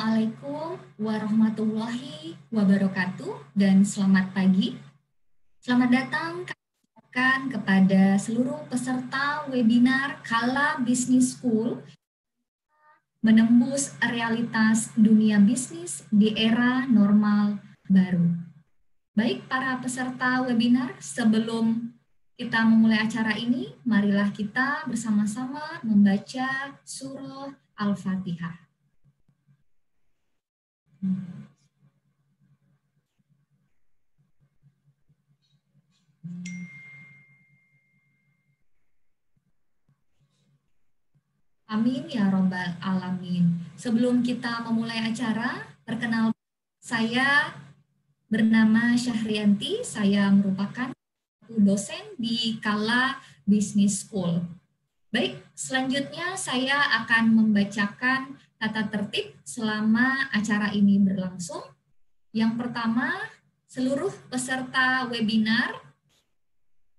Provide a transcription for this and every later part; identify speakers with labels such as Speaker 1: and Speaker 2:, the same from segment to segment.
Speaker 1: Assalamualaikum warahmatullahi wabarakatuh dan selamat pagi. Selamat datang kepada seluruh peserta webinar Kala Business School menembus realitas dunia bisnis di era normal baru. Baik para peserta webinar, sebelum kita memulai acara ini, marilah kita bersama-sama membaca surah Al-Fatihah. Amin ya robbal alamin. Sebelum kita memulai acara, perkenalkan saya bernama Syahrianti. Saya merupakan dosen di Kala Business School. Baik, selanjutnya saya akan membacakan tata tertib selama acara ini berlangsung. Yang pertama, seluruh peserta webinar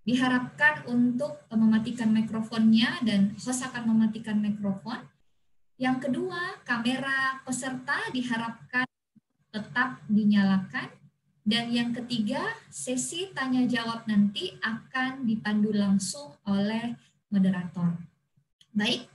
Speaker 1: diharapkan untuk mematikan mikrofonnya dan host akan mematikan mikrofon. Yang kedua, kamera peserta diharapkan tetap dinyalakan. Dan yang ketiga, sesi tanya jawab nanti akan dipandu langsung oleh moderator. Baik,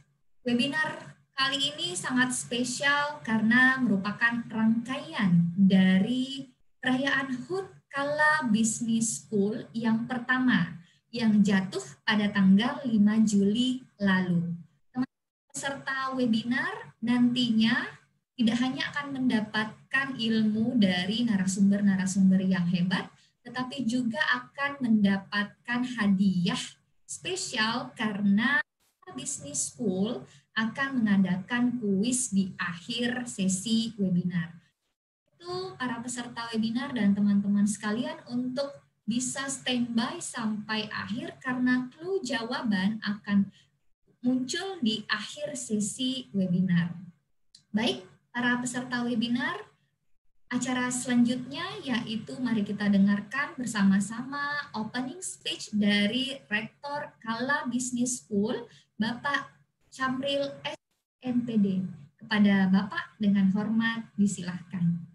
Speaker 1: webinar kali ini sangat spesial karena merupakan rangkaian dari perayaan HUT Kala Business School yang pertama yang jatuh pada tanggal 5 Juli lalu. Teman-teman peserta webinar nantinya tidak hanya akan mendapatkan ilmu dari narasumber-narasumber yang hebat, tetapi juga akan mendapatkan hadiah spesial karena Business School akan mengadakan kuis di akhir sesi webinar. Itu para peserta webinar dan teman-teman sekalian untuk bisa standby sampai akhir karena clue jawaban akan muncul di akhir sesi webinar. Baik, para peserta webinar, acara selanjutnya yaitu mari kita dengarkan bersama-sama opening speech dari Rektor Kala Business School, Bapak Syamril SMPD. Kepada Bapak dengan hormat disilahkan.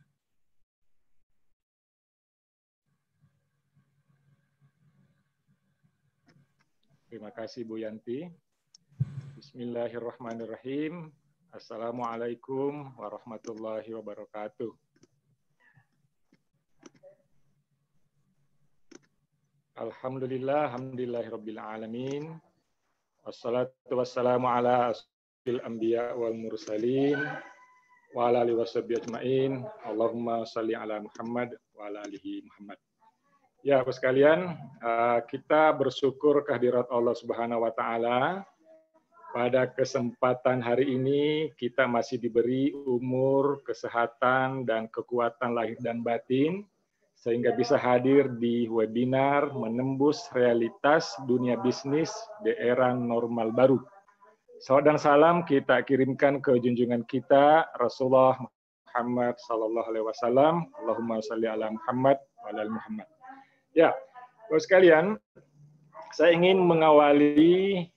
Speaker 2: Terima kasih Bu Yanti. Bismillahirrahmanirrahim. Assalamualaikum warahmatullahi wabarakatuh. Alhamdulillahirabbil alamin. Wassalatu wassalamu ala asyrofil anbiya wal mursalin wa ala alihi washabbihi ajmain. Allahumma shalli ala Muhammad wa ala alihi Muhammad. Ya, Bapak sekalian, kita bersyukur kehadirat Allah Subhanahu wa taala. Pada kesempatan hari ini kita masih diberi umur, kesehatan dan kekuatan lahir dan batin sehingga bisa hadir di webinar menembus realitas dunia bisnis di era normal baru. Salawat dan salam kita kirimkan ke junjungan kita Rasulullah Muhammad sallallahu alaihi wasallam. Allahumma shalli ala Muhammad wa ala Muhammad. Ya, Bapak sekalian, saya ingin mengawali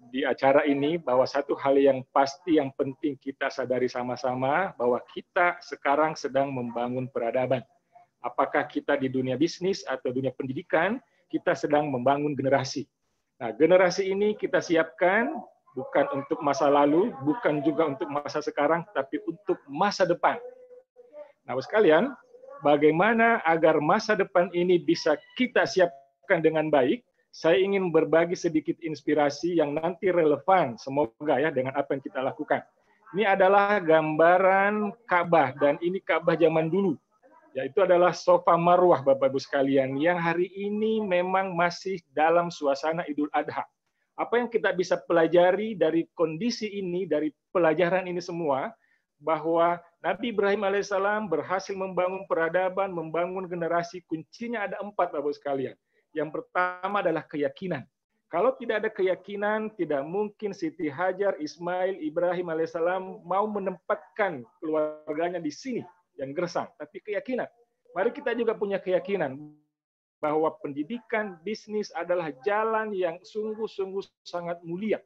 Speaker 2: di acara ini bahwa satu hal yang pasti yang penting kita sadari sama-sama bahwa kita sekarang sedang membangun peradaban. Apakah kita di dunia bisnis atau dunia pendidikan, kita sedang membangun generasi. Nah, generasi ini kita siapkan bukan untuk masa lalu, bukan juga untuk masa sekarang, tapi untuk masa depan. Nah, Bapak sekalian, bagaimana agar masa depan ini bisa kita siapkan dengan baik? Saya ingin berbagi sedikit inspirasi yang nanti relevan, semoga ya, dengan apa yang kita lakukan. Ini adalah gambaran Ka'bah, dan ini Ka'bah zaman dulu. Yaitu adalah Safa Marwah, Bapak-Ibu sekalian, yang hari ini memang masih dalam suasana Idul Adha. Apa yang kita bisa pelajari dari kondisi ini, dari pelajaran ini semua, bahwa Nabi Ibrahim alaihissalam berhasil membangun peradaban, membangun generasi, kuncinya ada 4, Bapak-Ibu sekalian. Yang pertama adalah keyakinan. Kalau tidak ada keyakinan, tidak mungkin Siti Hajar, Ismail, Ibrahim alaihissalam mau menempatkan keluarganya di sini yang gersang. Tapi keyakinan. Mari kita juga punya keyakinan bahwa pendidikan bisnis adalah jalan yang sungguh-sungguh sangat mulia.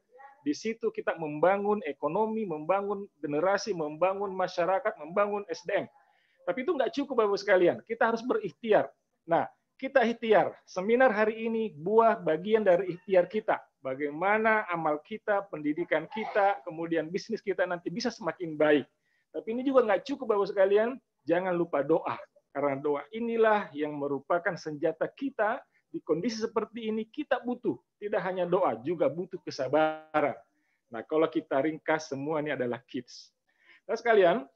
Speaker 2: Di situ kita membangun ekonomi, membangun generasi, membangun masyarakat, membangun SDM. Tapi itu nggak cukup Bapak sekalian. Kita harus berikhtiar. Nah, kita ikhtiar. Seminar hari ini buah bagian dari ikhtiar kita. Bagaimana amal kita, pendidikan kita, kemudian bisnis kita nanti bisa semakin baik. Tapi ini juga nggak cukup Bapak sekalian. Jangan lupa doa. Karena doa inilah yang merupakan senjata kita. Di kondisi seperti ini kita butuh, tidak hanya doa, juga butuh kesabaran. Nah, kalau kita ringkas semua ini adalah kids. Nah, sekalian,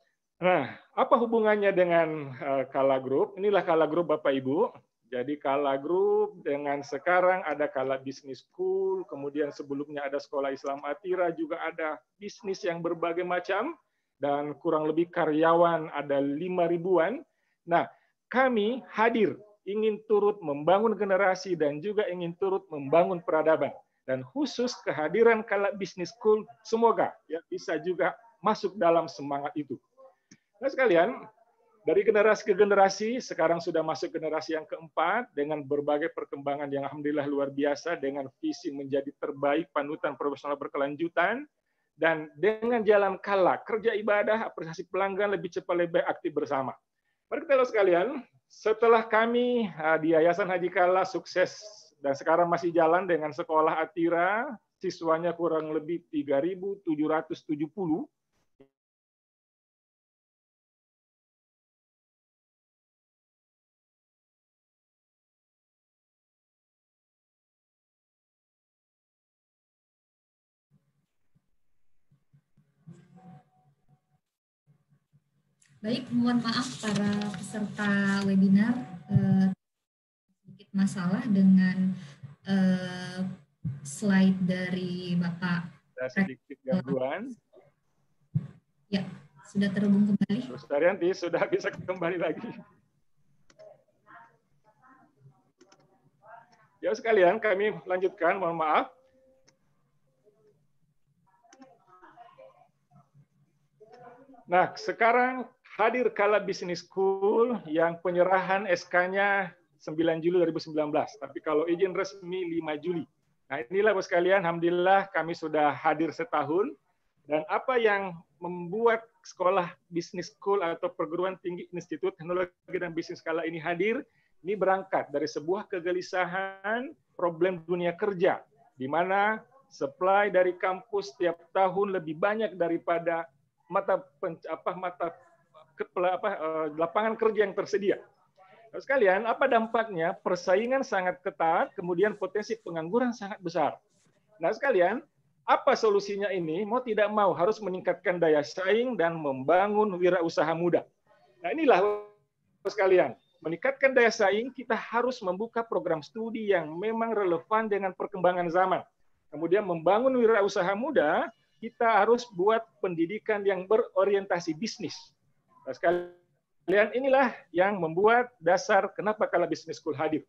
Speaker 2: apa hubungannya dengan Kala Group? Inilah Kala Group Bapak Ibu. Jadi Kala Group dengan sekarang ada Kala Business School, kemudian sebelumnya ada Sekolah Islam Atira, juga ada bisnis yang berbagai macam, dan kurang lebih karyawan ada 5.000-an. Nah, kami hadir ingin turut membangun generasi dan juga ingin turut membangun peradaban. Dan khusus kehadiran Kala Business School semoga ya bisa juga masuk dalam semangat itu. Nah sekalian, dari generasi ke generasi, sekarang sudah masuk generasi yang keempat dengan berbagai perkembangan yang alhamdulillah luar biasa, dengan visi menjadi terbaik, panutan profesional berkelanjutan, dan dengan jalan Kala, kerja ibadah, apresiasi pelanggan, lebih cepat, lebih aktif bersama. Mari kita lihat sekalian, setelah kami di Yayasan Haji Kala sukses dan sekarang masih jalan dengan Sekolah Atira, siswanya kurang lebih 3.770.
Speaker 1: Baik, mohon maaf para peserta webinar, sedikit masalah dengan slide dari Bapak.
Speaker 2: Sedikit gangguan.
Speaker 1: Ya, sudah terhubung kembali.
Speaker 2: Terus Daryanti sudah bisa kembali lagi. Ya sekalian, kami lanjutkan, mohon maaf. Nah, sekarang hadir Kala Business School yang penyerahan SK-nya 9 Juli 2019. Tapi kalau izin resmi 5 Juli. Nah inilah Bapak sekalian, alhamdulillah kami sudah hadir setahun. Dan apa yang membuat Sekolah Business School atau Perguruan Tinggi Institut Teknologi dan Bisnis Kala ini hadir, ini berangkat dari sebuah kegelisahan problem dunia kerja, di mana supply dari kampus setiap tahun lebih banyak daripada lapangan kerja yang tersedia. Nah, sekalian, apa dampaknya? Persaingan sangat ketat, kemudian potensi pengangguran sangat besar. Nah, sekalian, apa solusinya ini? Mau tidak mau harus meningkatkan daya saing dan membangun wirausaha muda. Nah, inilah sekalian, meningkatkan daya saing, kita harus membuka program studi yang memang relevan dengan perkembangan zaman. Kemudian membangun wirausaha muda, kita harus buat pendidikan yang berorientasi bisnis. Nah, sekalian, inilah yang membuat dasar kenapa Kala Business School hadir.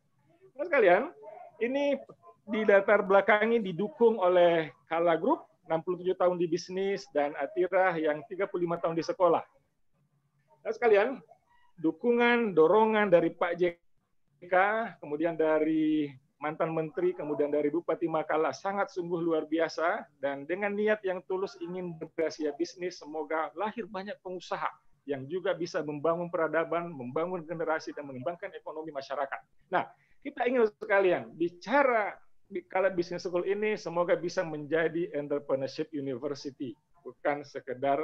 Speaker 2: Nah, sekalian, ini di latar belakangi didukung oleh Kala Group, 67 tahun di bisnis, dan Atira yang 35 tahun di sekolah. Nah, sekalian, dukungan, dorongan dari Pak JK, kemudian dari mantan menteri, kemudian dari Bupati Makala sangat sungguh luar biasa, dan dengan niat yang tulus ingin berkreasi bisnis, semoga lahir banyak pengusaha yang juga bisa membangun peradaban, membangun generasi, dan mengembangkan ekonomi masyarakat. Nah, kita ingin sekalian bicara di Kala Business School ini semoga bisa menjadi entrepreneurship university, bukan sekedar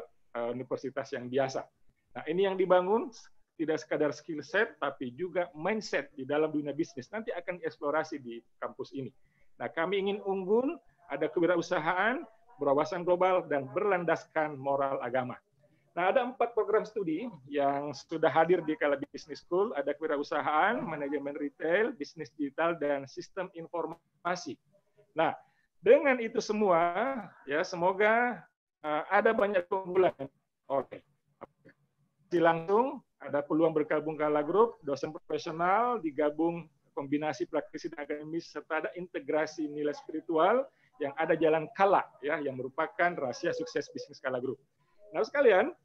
Speaker 2: universitas yang biasa. Nah, ini yang dibangun tidak sekadar skill set, tapi juga mindset di dalam dunia bisnis. Nanti akan dieksplorasi di kampus ini. Nah, kami ingin unggul, ada kewirausahaan, berwawasan global, dan berlandaskan moral agama. Nah, ada 4 program studi yang sudah hadir di Kala Business School. Ada kewirausahaan, manajemen retail, bisnis digital, dan sistem informasi. Nah, dengan itu semua, ya semoga ada banyak keunggulan. Oke. Langsung ada peluang bergabung Kala Group, dosen profesional, digabung kombinasi praktisi dan akademis, serta ada integrasi nilai spiritual yang ada jalan Kala, ya, yang merupakan rahasia sukses bisnis Kala Group. Nah, sekalian,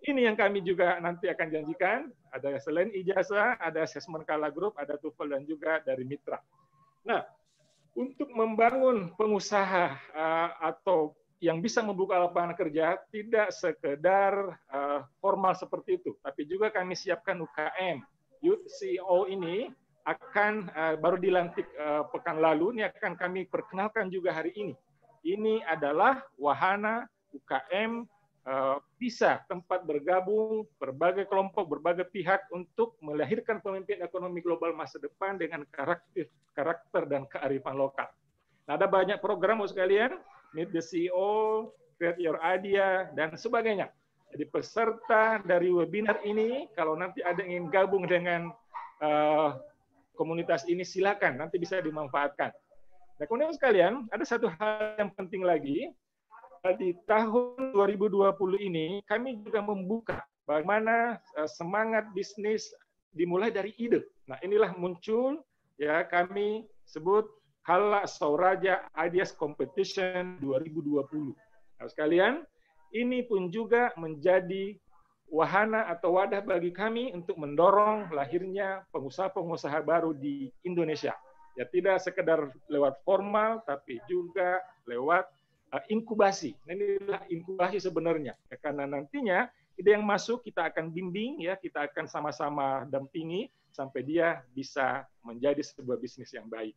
Speaker 2: ini yang kami juga nanti akan janjikan, ada selain ijazah, ada asesmen Kala Group, ada TOEFL, dan juga dari mitra. Nah, untuk membangun pengusaha atau yang bisa membuka lapangan kerja tidak sekedar formal seperti itu, tapi juga kami siapkan UKM. Youth CEO ini akan baru dilantik pekan lalu, ini akan kami perkenalkan juga hari ini. Ini adalah wahana UKM, bisa tempat bergabung berbagai kelompok, berbagai pihak untuk melahirkan pemimpin ekonomi global masa depan dengan karakter dan kearifan lokal. Nah, ada banyak program sekalian, Meet the CEO, Create Your Idea, dan sebagainya. Jadi peserta dari webinar ini, kalau nanti ada yang ingin gabung dengan komunitas ini, silakan, nanti bisa dimanfaatkan. Nah, kemudian sekalian, ada satu hal yang penting lagi. Di tahun 2020 ini, kami juga membuka bagaimana semangat bisnis dimulai dari ide. Nah, inilah muncul, ya kami sebut Kala Sauraja Ideas Competition 2020. Nah, sekalian, ini pun juga menjadi wahana atau wadah bagi kami untuk mendorong lahirnya pengusaha-pengusaha baru di Indonesia. Ya, tidak sekedar lewat formal, tapi juga lewat inkubasi. Inilah inkubasi sebenarnya. Ya, karena nantinya ide yang masuk kita akan bimbing, ya, kita akan sama-sama dampingi sampai dia bisa menjadi sebuah bisnis yang baik.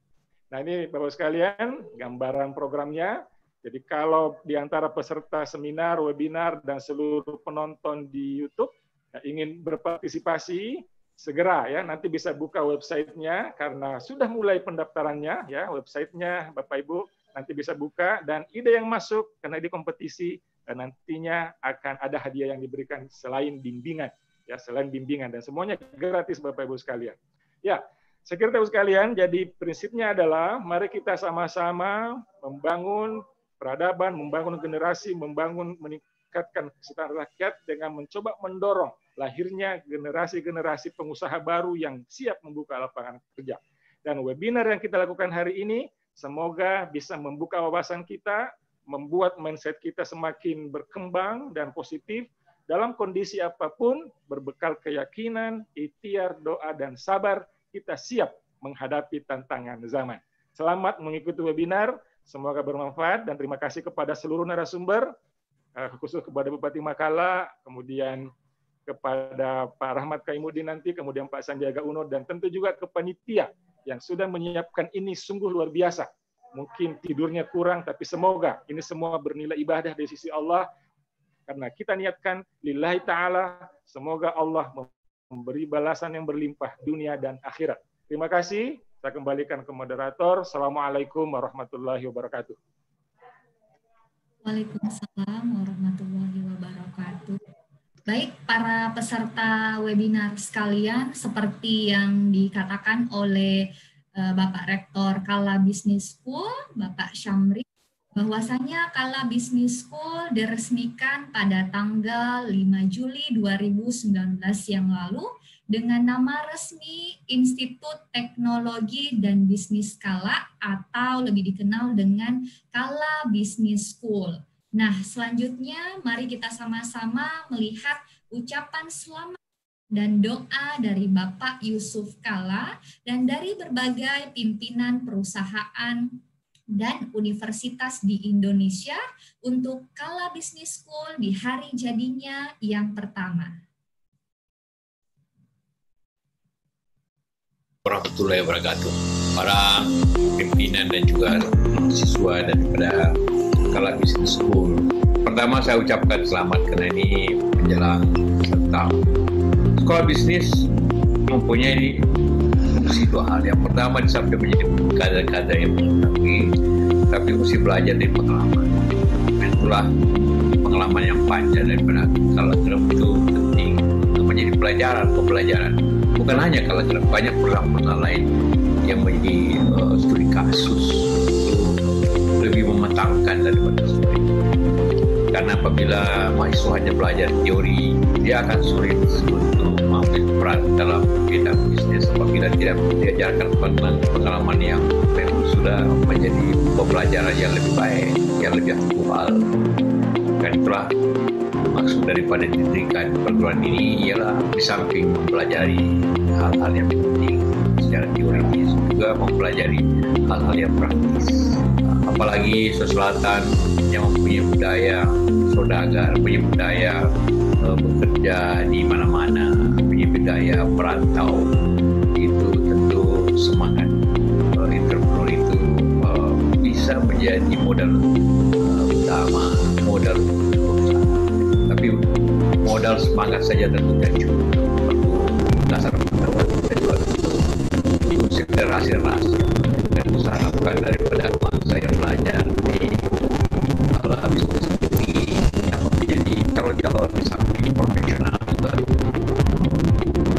Speaker 2: Nah, ini Bapak sekalian, gambaran programnya. Jadi kalau di antara peserta seminar, webinar, dan seluruh penonton di YouTube ingin berpartisipasi, segera ya, nanti bisa buka websitenya karena sudah mulai pendaftarannya, ya, websitenya Bapak Ibu nanti bisa buka, dan ide yang masuk karena di kompetisi nantinya akan ada hadiah yang diberikan selain bimbingan, ya, selain bimbingan, dan semuanya gratis Bapak Ibu sekalian. Ya, saya kira Bapak Ibu sekalian, jadi prinsipnya adalah mari kita sama-sama membangun peradaban, membangun generasi, meningkatkan kesejahteraan rakyat dengan mencoba mendorong lahirnya generasi-generasi pengusaha baru yang siap membuka lapangan kerja. Dan webinar yang kita lakukan hari ini semoga bisa membuka wawasan kita, membuat mindset kita semakin berkembang dan positif dalam kondisi apapun, berbekal keyakinan, ikhtiar, doa, dan sabar, kita siap menghadapi tantangan zaman. Selamat mengikuti webinar, semoga bermanfaat, dan terima kasih kepada seluruh narasumber, khusus kepada Bupati Makala, kemudian kepada Pak Rahmat Kaimuddin nanti, kemudian Pak Sandiaga Uno, dan tentu juga ke panitia yang sudah menyiapkan ini sungguh luar biasa. Mungkin tidurnya kurang, tapi semoga ini semua bernilai ibadah dari sisi Allah, karena kita niatkan lillahi ta'ala, semoga Allah memberi balasan yang berlimpah dunia dan akhirat. Terima kasih, saya kembalikan ke moderator. Assalamualaikum warahmatullahi wabarakatuh.
Speaker 1: Waalaikumsalam warahmatullahi wabarakatuh. Baik, para peserta webinar sekalian, seperti yang dikatakan oleh Bapak Rektor Kala Business School, Bapak Syamri, bahwasanya Kala Business School diresmikan pada tanggal 5 Juli 2019 yang lalu dengan nama resmi Institut Teknologi dan Bisnis Kala, atau lebih dikenal dengan Kala Business School. Nah, selanjutnya mari kita sama-sama melihat ucapan selamat dan doa dari Bapak Yusuf Kala dan dari berbagai pimpinan perusahaan dan universitas di Indonesia untuk Kala Business School di hari jadinya yang pertama.
Speaker 3: Warahmatullahi wabarakatuh. Para pimpinan dan juga siswa daripada Kala Business School. Pertama saya ucapkan selamat karena ini menjelang setahun. Sekolah bisnis mempunyai fungsi dua hal. Yang pertama disamping menjadi kader-kader yang mengetahui, tapi mesti belajar dari pengalaman. Itulah pengalaman yang panjang daripada Kala Group itu penting untuk menjadi pembelajaran. Bukan hanya Kala Group, banyak program-program lain yang menjadi studi kasus lebih mematangkan daripada studi. Karena apabila mahasiswa hanya belajar teori, dia akan sulit untuk mengambil peran dalam bidang bisnis apabila tidak diajarkan pengalaman yang memang sudah menjadi pembelajaran yang lebih baik, yang lebih aktual. Dan itulah maksud daripada didirikan perguruan ini, ialah di samping mempelajari hal-hal yang penting secara teoritis, juga mempelajari hal-hal yang praktis. apalagi Sulawesi Selatan yang mempunyai budaya saudagar, punya budaya bekerja di mana-mana, punya budaya perantau, itu tentu semangat entrepreneur itu bisa menjadi modal utama, modal perusahaan. Tapi modal semangat saja tentu tidak cukup, perlu dasar pengetahuan dan juga itu generasi-generasi dan saya harapkan daripada masa yang belajar di ala bisnis sendiri yang menjadi calon-calon bisa menjadi profesional juga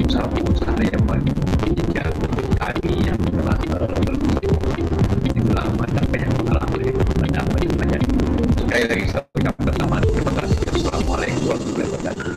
Speaker 3: usaha-usaha yang menjadi tadi yang telah lama dan banyak pengalaman dan banyak sekali lagi saya ucapkan selamat, terima kasih. Assalamualaikum warahmatullahi wabarakatuh.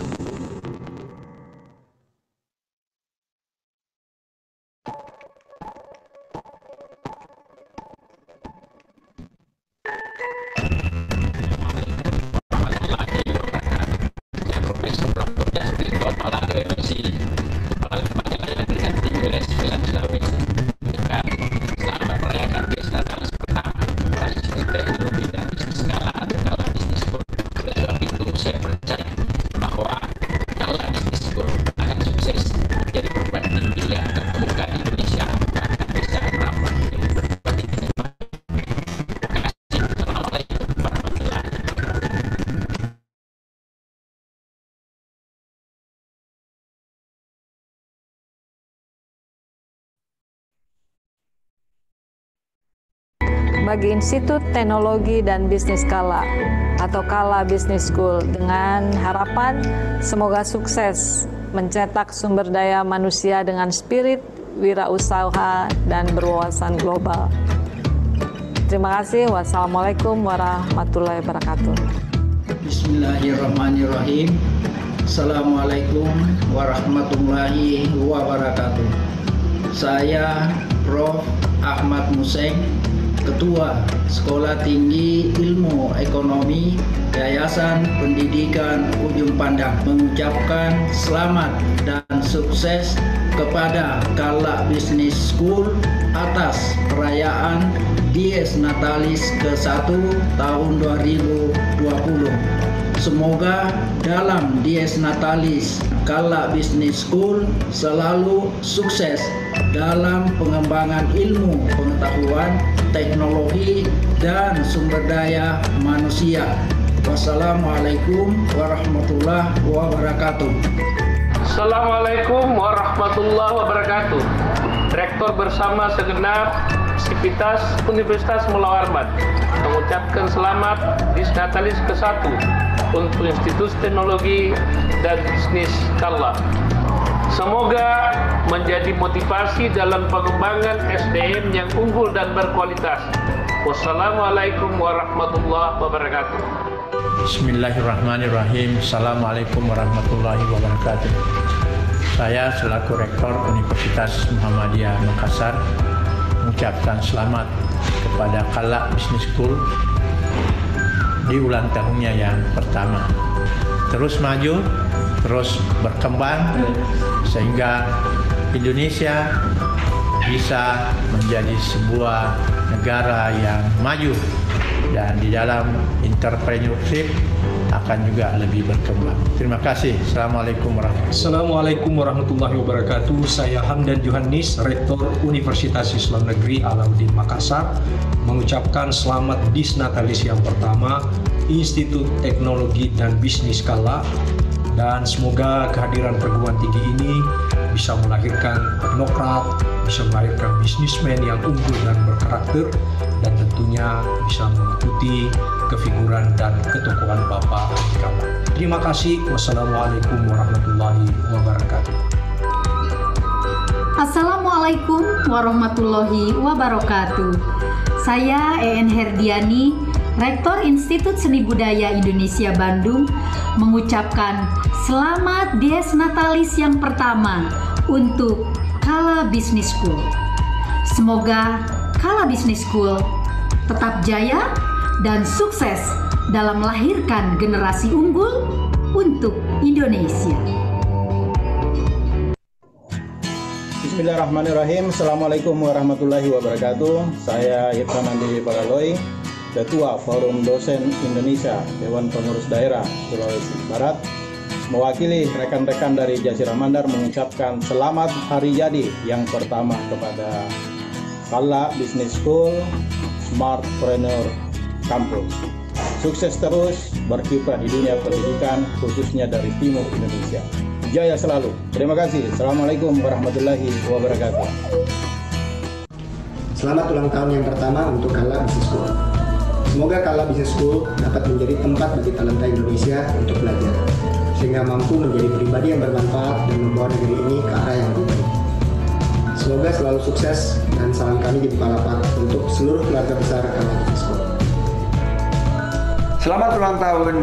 Speaker 4: Bagi Institut Teknologi dan Bisnis Kala atau Kala Business School dengan harapan semoga sukses mencetak sumber daya manusia dengan spirit wirausaha dan berwawasan global. Terima kasih. Wassalamualaikum warahmatullahi wabarakatuh.
Speaker 5: Bismillahirrahmanirrahim. Assalamualaikum warahmatullahi wabarakatuh. Saya Prof. Ahmad Museng, Ketua Sekolah Tinggi Ilmu Ekonomi Yayasan Pendidikan Ujung Pandang, mengucapkan selamat dan sukses kepada Kala Business School atas perayaan Dies Natalis ke-1 tahun 2020. Semoga dalam Dies Natalis Kala Business School selalu sukses dalam pengembangan ilmu pengetahuan, teknologi, dan sumber daya manusia. Wassalamualaikum warahmatullahi wabarakatuh.
Speaker 6: Assalamualaikum warahmatullahi wabarakatuh. Rektor bersama segenap sivitas Universitas Mullah Arman mengucapkan selamat Dies Natalis ke-1 untuk Institut Teknologi dan Bisnis Kala. Semoga menjadi motivasi dalam pengembangan SDM yang unggul dan berkualitas. Wassalamualaikum warahmatullahi wabarakatuh.
Speaker 7: Bismillahirrahmanirrahim. Assalamualaikum warahmatullahi wabarakatuh. Saya selaku Rektor Universitas Muhammadiyah Makassar mengucapkan selamat kepada Kala Business School di ulang tahunnya yang pertama. Terus maju, terus berkembang sehingga Indonesia bisa menjadi sebuah negara yang maju dan di dalam entrepreneurship akan juga lebih berkembang. Terima kasih. Assalamualaikum warahmatullahi wabarakatuh.
Speaker 8: Assalamualaikum warahmatullahi wabarakatuh. Saya Hamdan Johannes, Rektor Universitas Islam Negeri Alauddin Makassar, mengucapkan selamat Dies Natalis yang pertama Institut Teknologi dan Bisnis Kala, dan semoga kehadiran perguruan tinggi ini bisa melahirkan teknokrat, bisa melahirkan bisnismen yang unggul dan berkarakter, dan tentunya bisa mengikuti kefiguran dan ketokohan Bapak Kala. Terima kasih. Wassalamualaikum warahmatullahi wabarakatuh.
Speaker 9: Assalamualaikum warahmatullahi wabarakatuh. Saya EN Herdiani, Rektor Institut Seni Budaya Indonesia Bandung, mengucapkan selamat Dies Natalis yang pertama untuk Kala Business School. Semoga Kala Business School tetap jaya dan sukses dalam melahirkan generasi unggul untuk Indonesia.
Speaker 10: Bismillahirrahmanirrahim. Assalamualaikum warahmatullahi wabarakatuh. Saya Irfan Andi Balaloi, Ketua Forum Dosen Indonesia Dewan Pengurus Daerah Sulawesi Barat, mewakili rekan-rekan dari Jasira Mandar mengucapkan selamat hari jadi yang pertama kepada Kala Business School Smartpreneur Campus. Sukses terus berkiprah di dunia pendidikan, khususnya dari Timur Indonesia. Jaya selalu. Terima kasih. Assalamualaikum warahmatullahi wabarakatuh.
Speaker 11: Selamat ulang tahun yang pertama untuk Kala Business School. Semoga Kala Business School dapat menjadi tempat bagi talenta Indonesia untuk belajar, sehingga mampu menjadi pribadi yang bermanfaat dan membawa negeri ini ke arah yang lebih baik. Semoga selalu sukses, dan salam kami di Bukalapak untuk seluruh keluarga besar Kala Business School.
Speaker 12: Selamat ulang tahun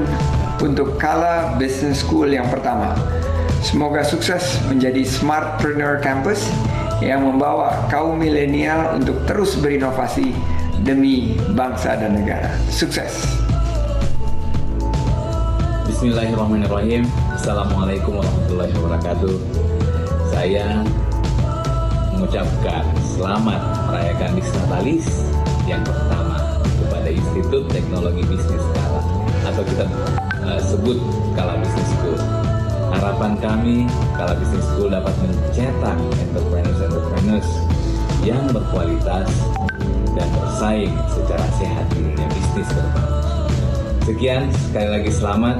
Speaker 12: untuk Kala Business School yang pertama. Semoga sukses menjadi Smartpreneur Campus yang membawa kaum milenial untuk terus berinovasi demi bangsa dan negara. Sukses.
Speaker 13: Bismillahirrahmanirrahim. Assalamualaikum warahmatullahi wabarakatuh. Saya mengucapkan selamat merayakan Disnatalis yang pertama kepada Institut Teknologi Bisnis Kala, atau kita sebut Kala Business School. Harapan kami, Kala Business School dapat mencetak entrepreneurs yang berkualitas dan bersaing secara sehat di dunia bisnis ke depan. Sekian, sekali lagi selamat.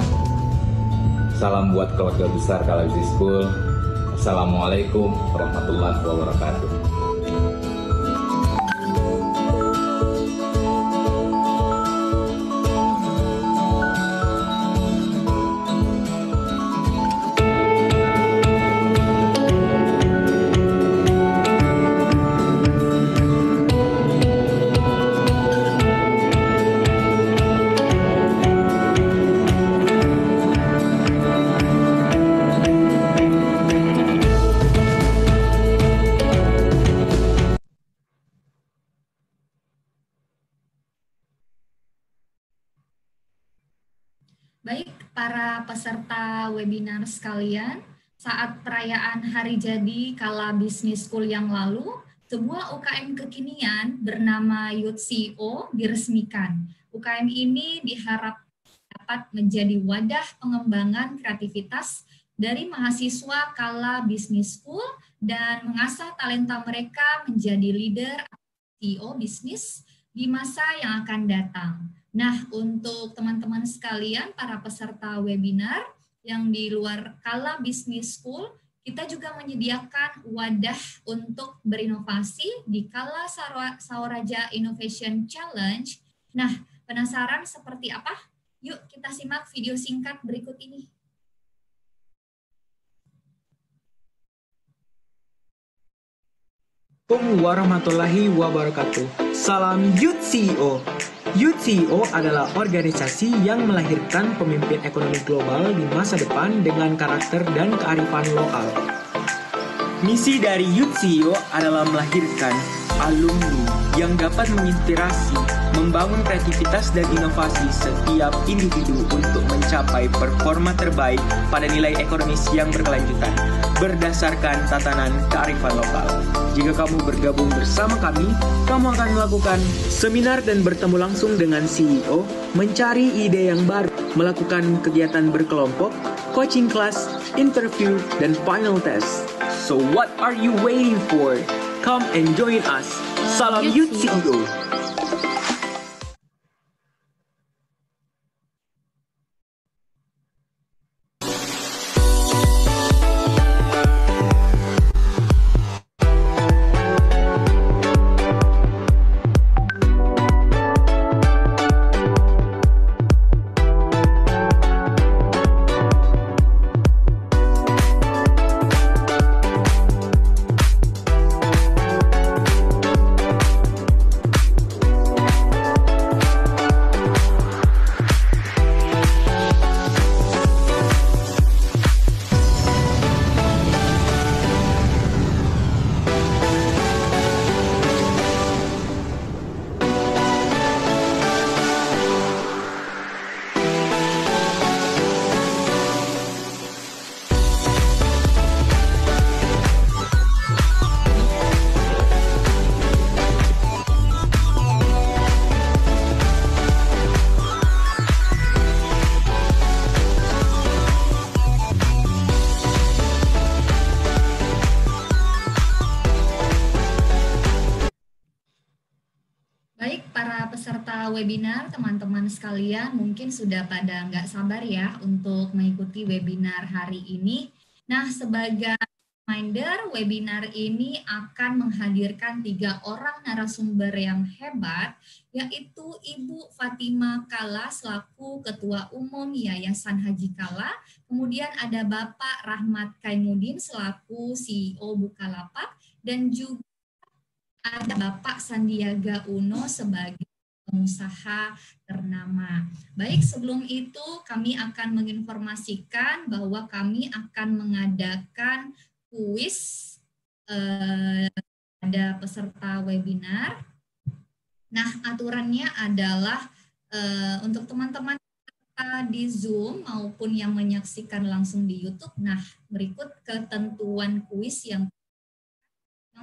Speaker 13: Salam buat keluarga besar Kala Business School. Assalamualaikum warahmatullahi wabarakatuh.
Speaker 1: Baik, para peserta webinar sekalian, saat perayaan hari jadi Kala Business School yang lalu, sebuah UKM kekinian bernama Youth CEO diresmikan. UKM ini diharap dapat menjadi wadah pengembangan kreativitas dari mahasiswa Kala Business School dan mengasah talenta mereka menjadi leader CEO bisnis di masa yang akan datang. Nah, untuk teman-teman sekalian, para peserta webinar yang di luar Kala Business School, kita juga menyediakan wadah untuk berinovasi di Kala Saoraja Innovation Challenge. Nah, penasaran seperti apa? Yuk kita simak video singkat berikut ini.
Speaker 14: Assalamualaikum warahmatullahi wabarakatuh. Salam Youth CEO. Youth CEO adalah organisasi yang melahirkan pemimpin ekonomi global di masa depan dengan karakter dan kearifan lokal. Misi dari Youth CEO adalah melahirkan alumni yang dapat menginspirasi, membangun kreativitas dan inovasi setiap individu untuk mencapai performa terbaik pada nilai ekonomis yang berkelanjutan berdasarkan tatanan kearifan lokal. Jika kamu bergabung bersama kami, kamu akan melakukan seminar dan bertemu langsung dengan CEO, mencari ide yang baru, melakukan kegiatan berkelompok, coaching class, interview, dan final test. So what are you waiting for? Come and join us. Salam Youth CEO.
Speaker 1: para peserta webinar, teman-teman sekalian mungkin sudah pada nggak sabar ya untuk mengikuti webinar hari ini. Nah, sebagai reminder, webinar ini akan menghadirkan 3 orang narasumber yang hebat, yaitu Ibu Fatima Kala selaku Ketua Umum Yayasan Haji Kala, kemudian ada Bapak Rahmat Kaimudin selaku CEO Bukalapak, dan juga ada Bapak Sandiaga Uno sebagai pengusaha ternama. Baik, sebelum itu kami akan menginformasikan bahwa kami akan mengadakan kuis pada peserta webinar. Nah, aturannya adalah untuk teman-teman di Zoom maupun yang menyaksikan langsung di YouTube. Nah, berikut ketentuan kuis yang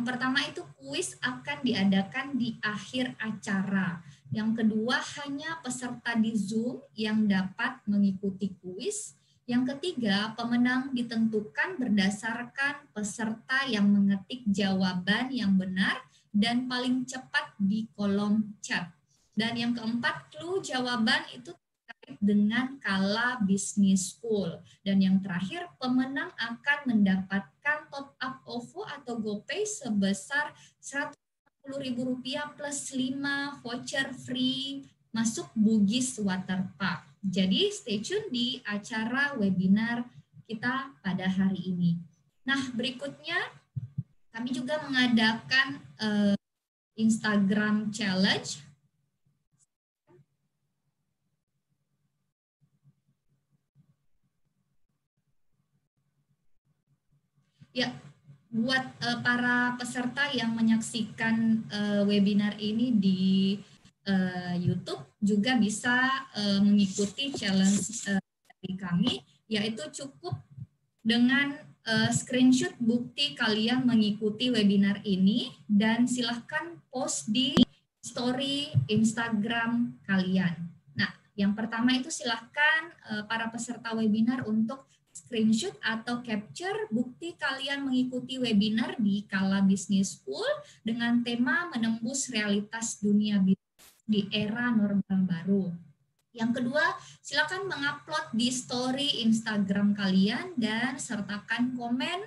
Speaker 1: pertama itu kuis akan diadakan di akhir acara. Yang kedua, hanya peserta di Zoom yang dapat mengikuti kuis. Yang ketiga, pemenang ditentukan berdasarkan peserta yang mengetik jawaban yang benar dan paling cepat di kolom chat. Dan yang keempat, clue jawaban itu terkait dengan Kala Business School. Dan yang terakhir, pemenang akan mendapatkan top up OVO atau GoPay sebesar Rp140.000 plus 5 voucher free masuk Bugis Waterpark. Jadi stay tune di acara webinar kita pada hari ini. Nah, berikutnya kami juga mengadakan Instagram challenge. Ya, buat para peserta yang menyaksikan webinar ini di YouTube juga bisa mengikuti challenge dari kami, yaitu cukup dengan screenshot bukti kalian mengikuti webinar ini dan silahkan post di story Instagram kalian. Nah, yang pertama itu silahkan para peserta webinar untuk screenshot atau capture bukti kalian mengikuti webinar di Kala Business School dengan tema menembus realitas dunia bisnis di era normal baru. Yang kedua, silakan mengupload di story Instagram kalian dan sertakan komen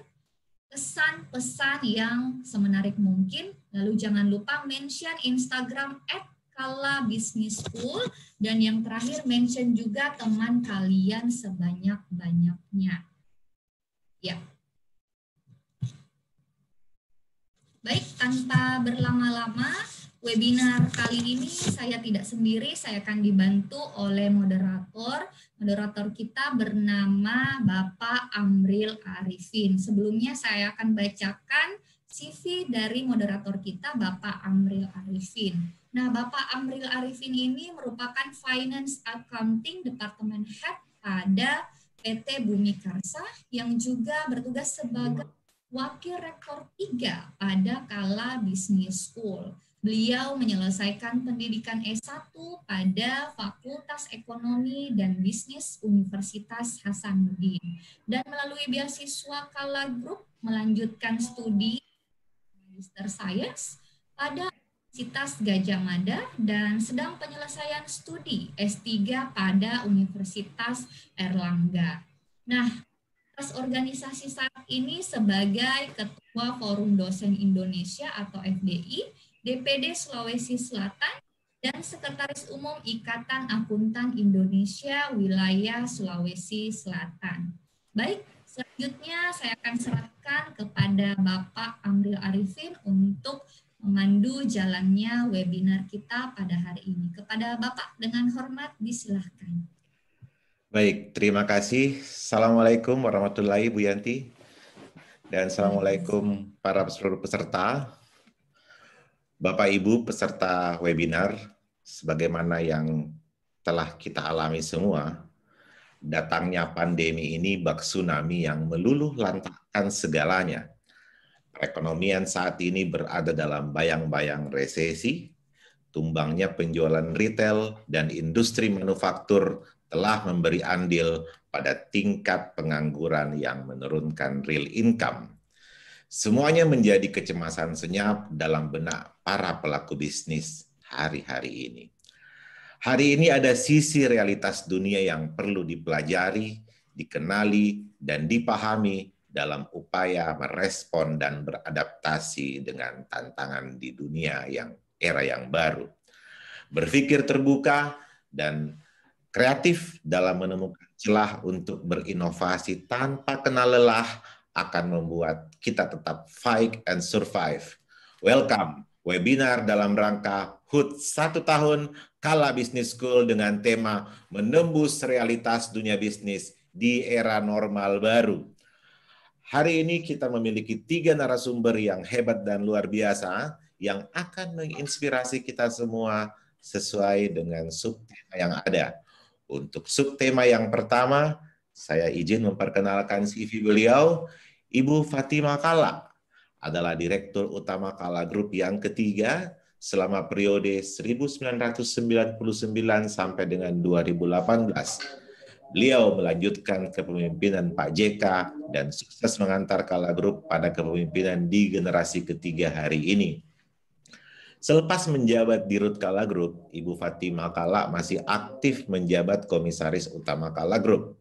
Speaker 1: kesan pesan yang semenarik mungkin. Lalu jangan lupa mention Instagram @Kala Business School, dan yang terakhir mention juga teman kalian sebanyak-banyaknya. Ya. Baik, tanpa berlama-lama, webinar kali ini saya tidak sendiri, saya akan dibantu oleh moderator. Moderator kita bernama Bapak Amril Arifin. Sebelumnya saya akan bacakan CV dari moderator kita, Bapak Amril Arifin. Nah, Bapak Amril Arifin ini merupakan Finance Accounting Department Head pada PT Bumi Karsa yang juga bertugas sebagai Wakil Rektor 3 pada Kala Business School. Beliau menyelesaikan pendidikan S1 pada Fakultas Ekonomi dan Bisnis Universitas Hasanuddin dan melalui beasiswa Kala Group melanjutkan studi Magister Science pada Universitas Gadjah Mada dan sedang penyelesaian studi S3 pada Universitas Erlangga. Nah, atas organisasi saat ini sebagai Ketua Forum Dosen Indonesia atau FDI, DPD Sulawesi Selatan, dan Sekretaris Umum Ikatan Akuntan Indonesia Wilayah Sulawesi Selatan. Baik, selanjutnya saya akan serahkan kepada Bapak Amril Arifin untuk memandu jalannya webinar kita pada hari ini. Kepada Bapak dengan hormat disilahkan.
Speaker 15: Baik, terima kasih. Assalamualaikum warahmatullahi Bu Yanti. Dan Assalamualaikum para seluruh peserta. Bapak Ibu peserta webinar, sebagaimana yang telah kita alami semua, datangnya pandemi ini bak tsunami yang meluluh lantakkan segalanya. Perekonomian saat ini berada dalam bayang-bayang resesi, tumbangnya penjualan retail dan industri manufaktur telah memberi andil pada tingkat pengangguran yang menurunkan real income. Semuanya menjadi kecemasan senyap dalam benak para pelaku bisnis. hari-hari ini. Hari ini ada sisi realitas dunia yang perlu dipelajari, dikenali, dan dipahami dalam upaya merespon dan beradaptasi dengan tantangan di dunia yang era yang baru. Berpikir terbuka dan kreatif dalam menemukan celah untuk berinovasi tanpa kenal lelah akan membuat kita tetap fight and survive. Welcome, webinar dalam rangka HUT 1 tahun Kala Business School dengan tema menembus realitas dunia bisnis di era normal baru. Hari ini kita memiliki 3 narasumber yang hebat dan luar biasa yang akan menginspirasi kita semua sesuai dengan subtema yang ada. Untuk subtema yang pertama, saya izin memperkenalkan CV beliau. Ibu Fatimah Kala adalah Direktur Utama Kala Group yang ketiga selama periode 1999 sampai dengan 2018. Beliau melanjutkan kepemimpinan Pak JK dan sukses mengantar Kala Group pada kepemimpinan di generasi ketiga hari ini. Selepas menjabat di Rut Kala Group, Ibu Fatimah Kala masih aktif menjabat Komisaris Utama Kala Group.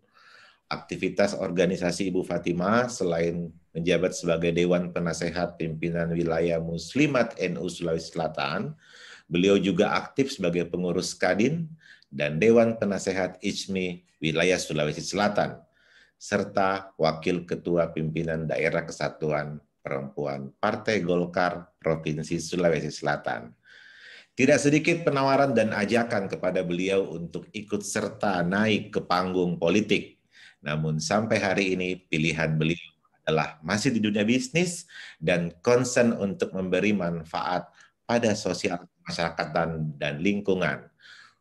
Speaker 15: Aktivitas organisasi Ibu Fatimah selain menjabat sebagai Dewan Penasehat Pimpinan Wilayah Muslimat NU Sulawesi Selatan, beliau juga aktif sebagai pengurus Kadin dan Dewan Penasehat IJMI Wilayah Sulawesi Selatan, serta Wakil Ketua Pimpinan Daerah Kesatuan Perempuan Partai Golkar Provinsi Sulawesi Selatan. Tidak sedikit penawaran dan ajakan kepada beliau untuk ikut serta naik ke panggung politik. Namun sampai hari ini pilihan beliau adalah masih di dunia bisnis dan concern untuk memberi manfaat pada sosial masyarakatan dan lingkungan,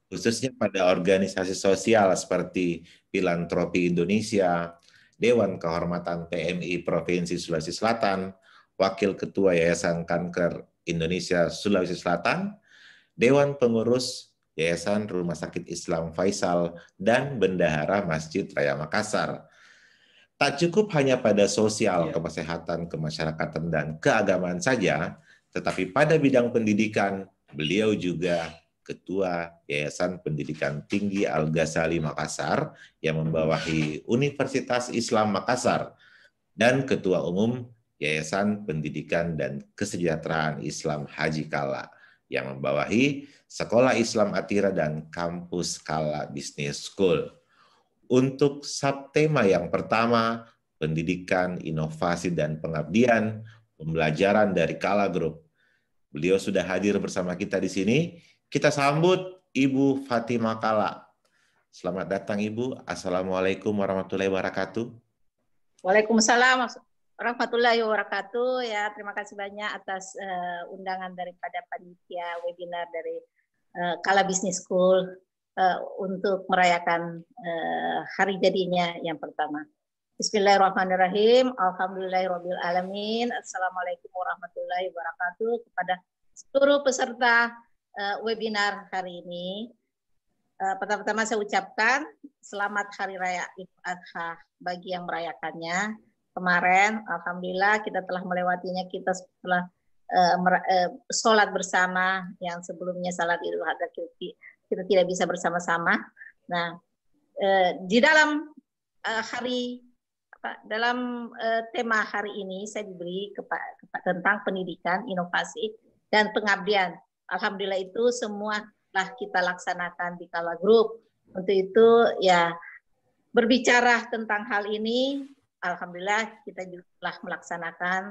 Speaker 15: khususnya pada organisasi sosial seperti Filantropi Indonesia, Dewan Kehormatan PMI Provinsi Sulawesi Selatan, Wakil Ketua Yayasan Kanker Indonesia Sulawesi Selatan, Dewan Pengurus Yayasan Rumah Sakit Islam Faisal, dan Bendahara Masjid Raya Makassar. Tak cukup hanya pada sosial, kesehatan, kemasyarakatan, dan keagamaan saja, tetapi pada bidang pendidikan, beliau juga Ketua Yayasan Pendidikan Tinggi Al-Ghazali Makassar yang membawahi Universitas Islam Makassar, dan Ketua Umum Yayasan Pendidikan dan Kesejahteraan Islam Haji Kala yang membawahi Sekolah Islam Atira dan Kampus Kala Business School. Untuk subtema yang pertama, pendidikan, inovasi, dan pengabdian, pembelajaran dari Kala Group. Beliau sudah hadir bersama kita di sini. Kita sambut Ibu Fatimah Kala. Selamat datang Ibu. Assalamualaikum warahmatullahi wabarakatuh.
Speaker 16: Waalaikumsalam warahmatullahi wabarakatuh. Ya, terima kasih banyak atas undangan daripada panitia webinar dari Kala Business School untuk merayakan hari jadinya yang pertama. Bismillahirrahmanirrahim. Alhamdulillahirabbil alamin. Assalamualaikum warahmatullahi wabarakatuh kepada seluruh peserta webinar hari ini. Pertama-tama saya ucapkan selamat Hari Raya Idul Adha bagi yang merayakannya. Kemarin, alhamdulillah kita telah melewatinya, kita telah sholat bersama yang sebelumnya salat Idul Adha kita tidak bisa bersama-sama. Nah, di dalam tema hari ini saya diberi tentang pendidikan, inovasi, dan pengabdian. Alhamdulillah itu semua telah kita laksanakan di Kala Group. Untuk itu ya berbicara tentang hal ini, alhamdulillah kita juga telah melaksanakan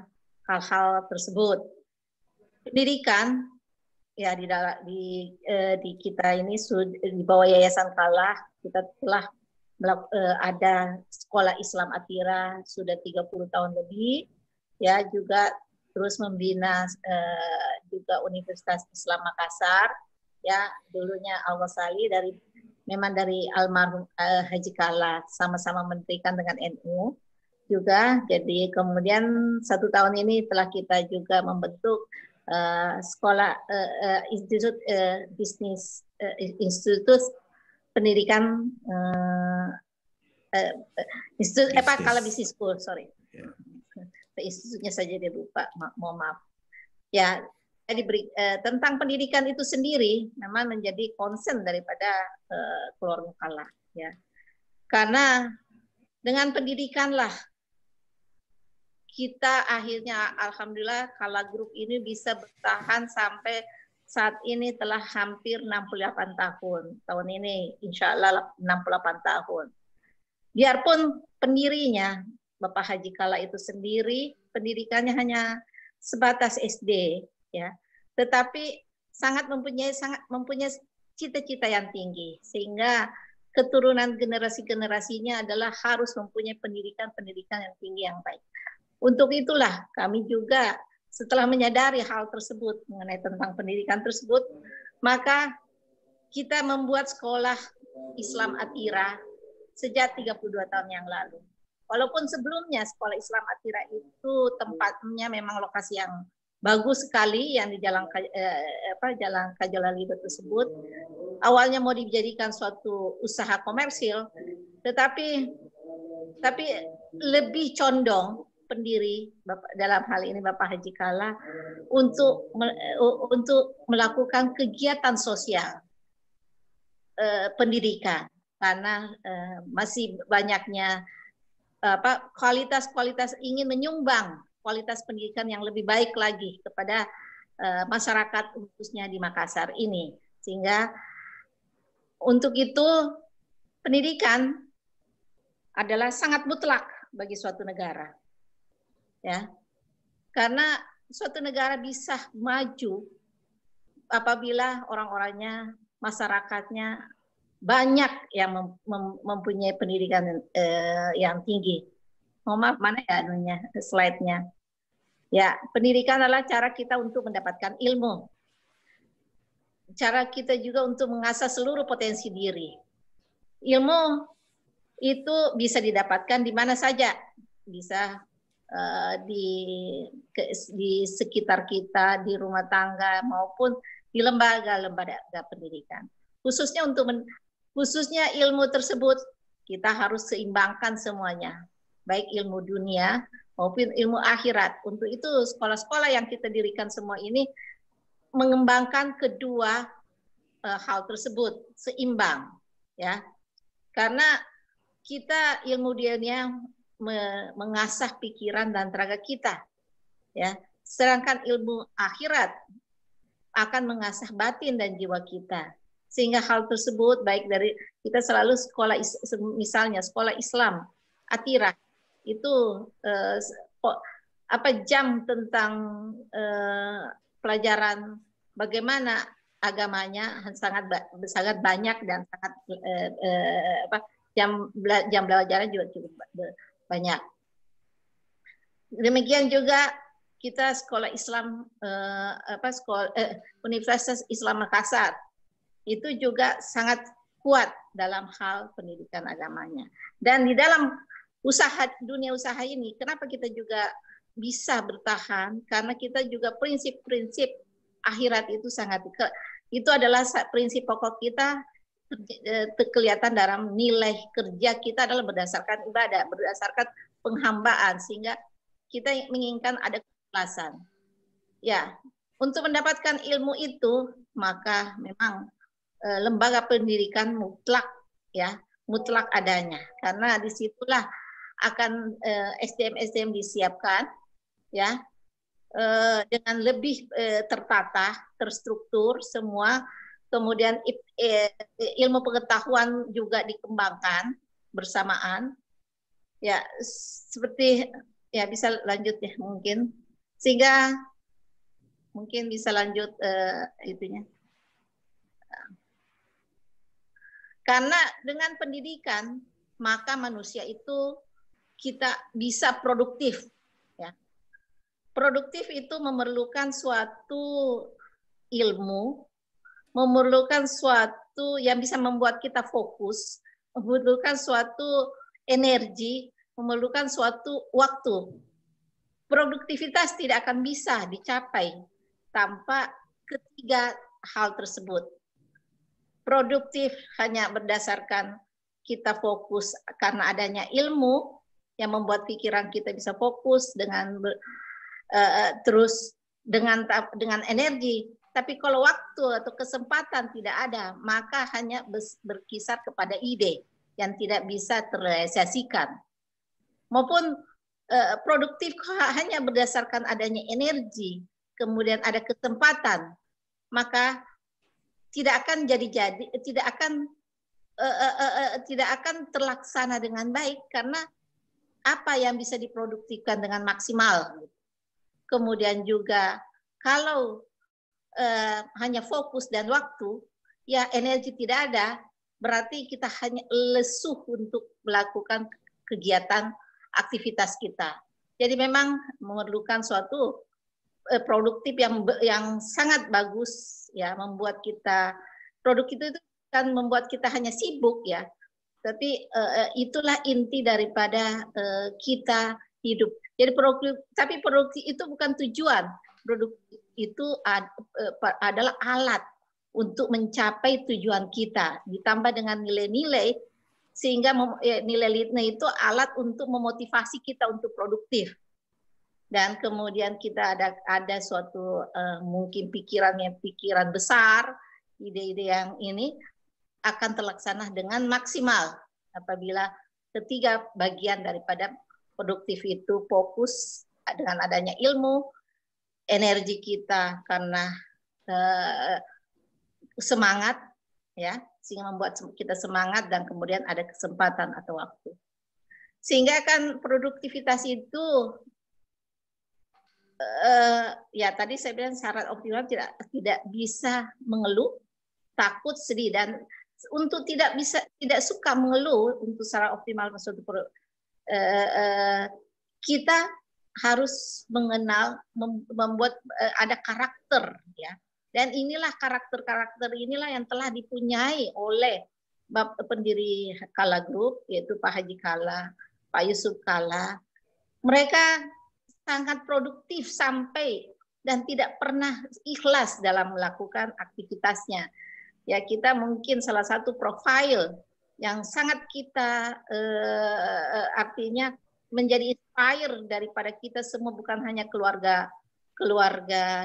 Speaker 16: hal-hal tersebut. Pendidikan ya di kita ini di bawah Yayasan Kala kita telah ada Sekolah Islam Atira sudah 30 tahun lebih, ya juga terus membina juga Universitas Islam Makassar, ya dulunya Al-Wasali memang dari almarhum Haji Kala, sama-sama mendirikan dengan NU juga. Jadi kemudian 1 tahun ini telah kita juga membentuk sekolah institut bisnis institut pendidikan institut Kala Business School, sorry. Institutnya saja dia lupa, mohon maaf. Ya, tentang pendidikan itu sendiri memang menjadi concern daripada keluarga Kala, ya. Karena dengan pendidikanlah kita akhirnya alhamdulillah Kala Group ini bisa bertahan sampai saat ini telah hampir 68 tahun. Tahun ini insya Allah 68 tahun. Biarpun pendirinya Bapak Haji Kala itu sendiri pendidikannya hanya sebatas SD, ya, tetapi sangat mempunyai cita-cita yang tinggi, sehingga keturunan generasi-generasinya adalah harus mempunyai pendidikan yang tinggi yang baik. Untuk itulah kami juga setelah menyadari hal tersebut mengenai tentang pendidikan tersebut, maka kita membuat sekolah Islam Atira sejak 32 tahun yang lalu. Walaupun sebelumnya sekolah Islam Atira itu tempatnya memang lokasi yang bagus sekali yang di Jalan Kajolalido tersebut. Awalnya mau dijadikan suatu usaha komersil, tetapi lebih condong pendiri dalam hal ini Bapak Haji Kala untuk melakukan kegiatan sosial pendidikan, karena masih banyaknya kualitas ingin menyumbang kualitas pendidikan yang lebih baik lagi kepada masyarakat khususnya di Makassar ini, sehingga untuk itu pendidikan adalah sangat mutlak bagi suatu negara, ya, karena suatu negara bisa maju apabila orang-orangnya, masyarakatnya banyak yang mempunyai pendidikan yang tinggi. Maaf, mana ya anunya, slide-nya? Ya, pendidikan adalah cara kita untuk mendapatkan ilmu. Cara kita juga untuk mengasah seluruh potensi diri. Ilmu itu bisa didapatkan di mana saja, bisa di sekitar kita, di rumah tangga maupun di lembaga-lembaga pendidikan. Khususnya ilmu tersebut kita harus seimbangkan semuanya, baik ilmu dunia maupun ilmu akhirat. Untuk itu sekolah-sekolah yang kita dirikan semua ini mengembangkan kedua hal tersebut seimbang, ya, karena kita ilmu dunia mengasah pikiran dan tenaga kita, ya, sedangkan ilmu akhirat akan mengasah batin dan jiwa kita, sehingga hal tersebut baik dari kita selalu sekolah, misalnya sekolah Islam Atira itu jam tentang pelajaran bagaimana agamanya sangat banyak dan sangat jam belajarnya juga cukup banyak. Demikian juga kita sekolah Islam Universitas Islam Makassar itu juga sangat kuat dalam hal pendidikan agamanya. Dan di dalam dunia usaha ini, kenapa kita juga bisa bertahan? Karena kita juga prinsip-prinsip akhirat itu itu adalah prinsip pokok kita, kelihatan dalam nilai kerja kita adalah berdasarkan ibadah, berdasarkan penghambaan, sehingga kita menginginkan ada keikhlasan. Ya, untuk mendapatkan ilmu itu maka memang lembaga pendidikan mutlak, ya, mutlak adanya, karena disitulah akan SDM disiapkan, ya, dengan lebih tertata, terstruktur semua, kemudian ilmu pengetahuan juga dikembangkan bersamaan, ya, seperti, ya, bisa lanjut ya mungkin, sehingga mungkin bisa lanjut itunya. Karena dengan pendidikan maka manusia itu kita bisa produktif, ya. Produktif itu memerlukan suatu ilmu, memerlukan suatu yang bisa membuat kita fokus, memerlukan suatu energi, memerlukan suatu waktu. Produktivitas tidak akan bisa dicapai tanpa ketiga hal tersebut. Produktif hanya berdasarkan kita fokus karena adanya ilmu yang membuat pikiran kita bisa fokus dengan terus dengan energi. Tapi kalau waktu atau kesempatan tidak ada, maka hanya berkisar kepada ide yang tidak bisa terrealisasikan. Maupun produktif hanya berdasarkan adanya energi, kemudian ada kesempatan, maka tidak akan tidak akan terlaksana dengan baik, karena apa yang bisa diproduktifkan dengan maksimal. Kemudian juga kalau hanya fokus dan waktu, ya energi tidak ada, berarti kita hanya lesuh untuk melakukan kegiatan aktivitas kita. Jadi memang memerlukan suatu produktif yang sangat bagus, ya, membuat kita produktif itu kan membuat kita hanya sibuk, ya, tapi itulah inti daripada kita hidup. Jadi produktif itu bukan tujuan. Produktif itu adalah alat untuk mencapai tujuan kita, ditambah dengan nilai-nilai, sehingga nilai-nilai itu alat untuk memotivasi kita untuk produktif. Dan kemudian kita ada suatu mungkin pikiran besar, ide-ide yang ini akan terlaksana dengan maksimal apabila ketiga bagian daripada produktif itu fokus dengan adanya ilmu, energi kita karena semangat, ya, sehingga membuat kita semangat, dan kemudian ada kesempatan atau waktu. Sehingga kan produktivitas itu ya tadi saya bilang syarat optimal tidak bisa mengeluh, takut, sedih, dan untuk tidak suka mengeluh untuk secara optimal suatu kita harus mengenal, membuat ada karakter, ya. Dan inilah karakter inilah yang telah dipunyai oleh pendiri Kala Group, yaitu Pak Haji Kala, Pak Yusuf Kala. Mereka sangat produktif sampai dan tidak pernah ikhlas dalam melakukan aktivitasnya. Ya, kita mungkin salah satu profil yang sangat kita artinya menjadi inspire daripada kita semua, bukan hanya keluarga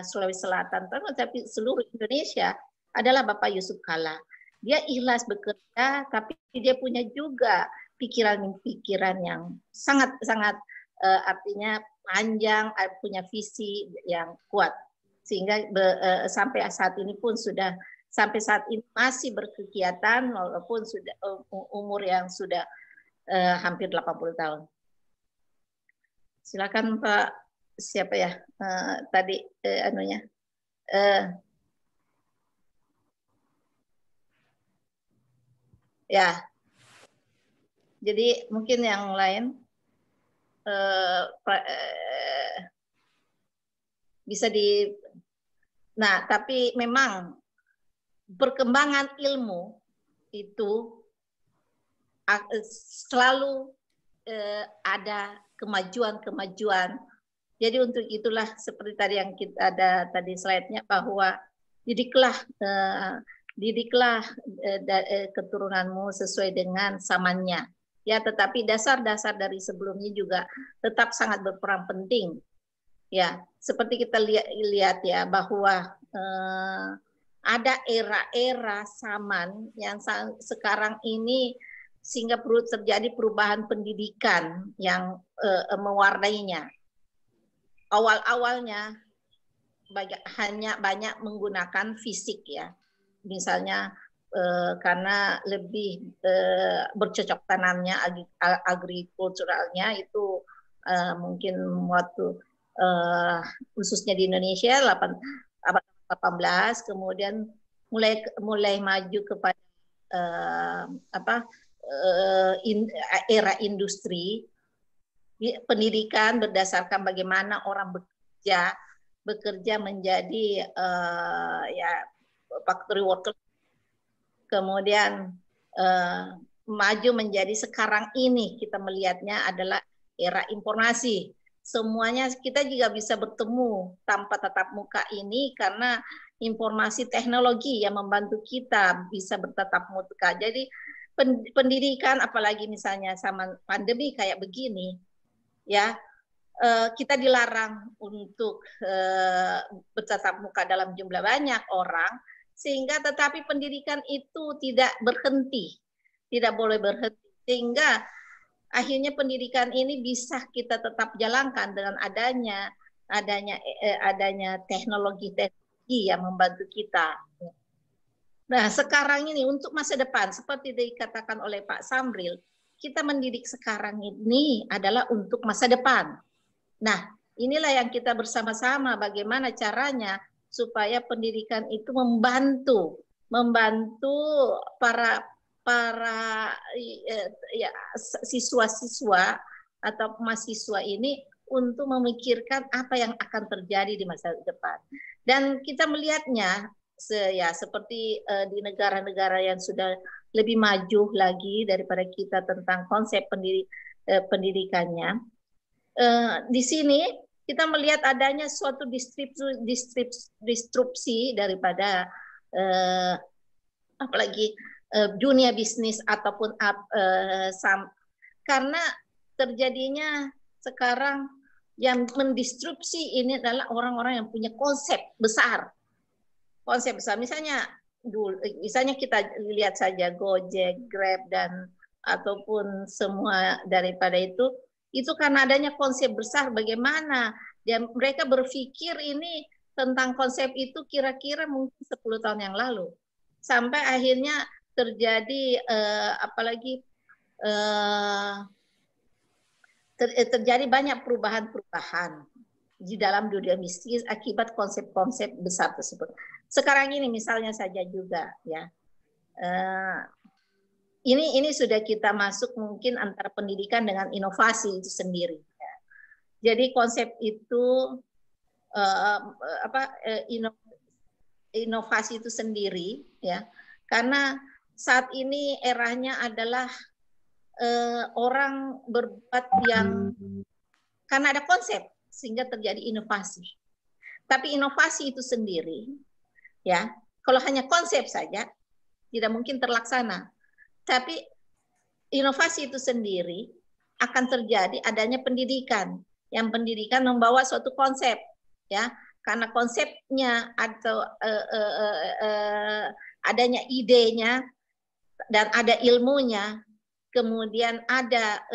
Speaker 16: Sulawesi Selatan, tapi seluruh Indonesia, adalah Bapak Yusuf Kala. Dia ikhlas bekerja, tapi dia punya juga pikiran-pikiran yang sangat-sangat artinya panjang, punya visi yang kuat, sehingga sampai saat ini pun masih berkegiatan walaupun sudah umur yang sudah hampir 80 tahun. Silakan Pak, siapa ya tadi anunya? Ya, jadi mungkin yang lain bisa di. Nah, tapi memang perkembangan ilmu itu selalu ada kemajuan. Jadi untuk itulah seperti tadi yang kita ada tadi slide-nya, bahwa didiklah keturunanmu sesuai dengan zamannya. Ya, tetapi dasar-dasar dari sebelumnya juga tetap sangat berperan penting. Ya, seperti kita lihat ya, bahwa ada era-era zaman yang sekarang ini, sehingga perlu terjadi perubahan pendidikan yang mewarnainya. Awal-awalnya hanya banyak menggunakan fisik, ya, misalnya karena lebih bercocok tanamnya, agrikulturalnya itu mungkin waktu khususnya di Indonesia abad 18, kemudian mulai maju kepada era industri, pendidikan berdasarkan bagaimana orang bekerja menjadi ya factory worker, kemudian maju menjadi sekarang ini kita melihatnya adalah era informasi. Semuanya kita juga bisa bertemu tanpa tatap muka ini karena informasi teknologi yang membantu kita bisa bertatap muka. Jadi pendidikan, apalagi misalnya sama pandemi kayak begini, ya, kita dilarang untuk bertatap muka dalam jumlah banyak orang, sehingga tetapi pendidikan itu tidak berhenti, tidak boleh berhenti, sehingga akhirnya pendidikan ini bisa kita tetap jalankan dengan adanya teknologi yang membantu kita. Nah, sekarang ini untuk masa depan, seperti dikatakan oleh Pak Samril, kita mendidik sekarang ini adalah untuk masa depan. Nah, inilah yang kita bersama-sama bagaimana caranya supaya pendidikan itu membantu para siswa-siswa atau mahasiswa ini untuk memikirkan apa yang akan terjadi di masa depan. Dan kita melihatnya seperti di negara-negara yang sudah lebih maju lagi daripada kita tentang konsep pendidikannya. Di sini kita melihat adanya suatu disrupsi daripada apalagi dunia bisnis ataupun karena terjadinya sekarang yang mendistrupsi ini adalah orang-orang yang punya konsep besar. Misalnya kita lihat saja Gojek, Grab dan ataupun semua daripada itu karena adanya konsep besar bagaimana dan mereka berpikir ini tentang konsep itu kira-kira mungkin 10 tahun yang lalu. Sampai akhirnya terjadi terjadi banyak perubahan-perubahan di dalam dunia bisnis akibat konsep-konsep besar tersebut. Sekarang ini misalnya saja juga ya. Ini sudah kita masuk mungkin antara pendidikan dengan inovasi itu sendiri. Jadi konsep itu inovasi itu sendiri ya, karena saat ini eranya adalah orang berbuat yang karena ada konsep sehingga terjadi inovasi. Tapi inovasi itu sendiri ya, kalau hanya konsep saja tidak mungkin terlaksana. Tapi inovasi itu sendiri akan terjadi adanya pendidikan. Yang pendidikan membawa suatu konsep, ya, karena konsepnya atau adanya idenya dan ada ilmunya, kemudian ada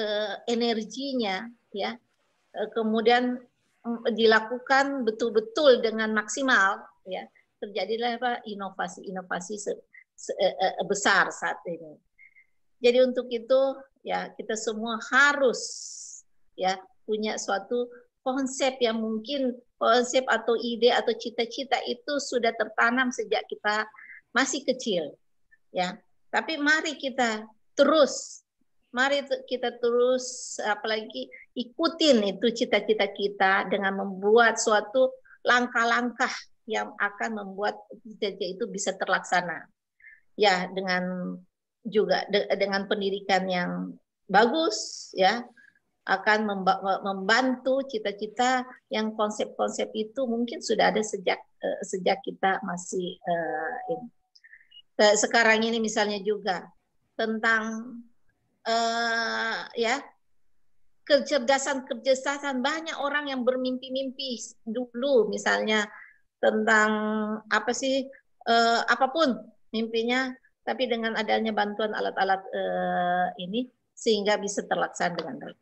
Speaker 16: energinya, ya, kemudian dilakukan betul-betul dengan maksimal, ya, terjadilah inovasi-inovasi besar saat ini. Jadi untuk itu ya kita semua harus ya punya suatu konsep yang mungkin konsep atau ide atau cita-cita itu sudah tertanam sejak kita masih kecil ya. Tapi mari kita terus apalagi ikutin itu cita-cita kita dengan membuat suatu langkah-langkah yang akan membuat cita-cita itu bisa terlaksana. Ya, dengan pendidikan yang bagus ya akan membantu cita-cita yang konsep-konsep itu mungkin sudah ada sejak kita masih ini. Sekarang ini misalnya juga tentang ya kecerdasan banyak orang yang bermimpi-mimpi dulu misalnya tentang apa sih apapun mimpinya, tapi dengan adanya bantuan alat-alat ini sehingga bisa terlaksana dengan baik.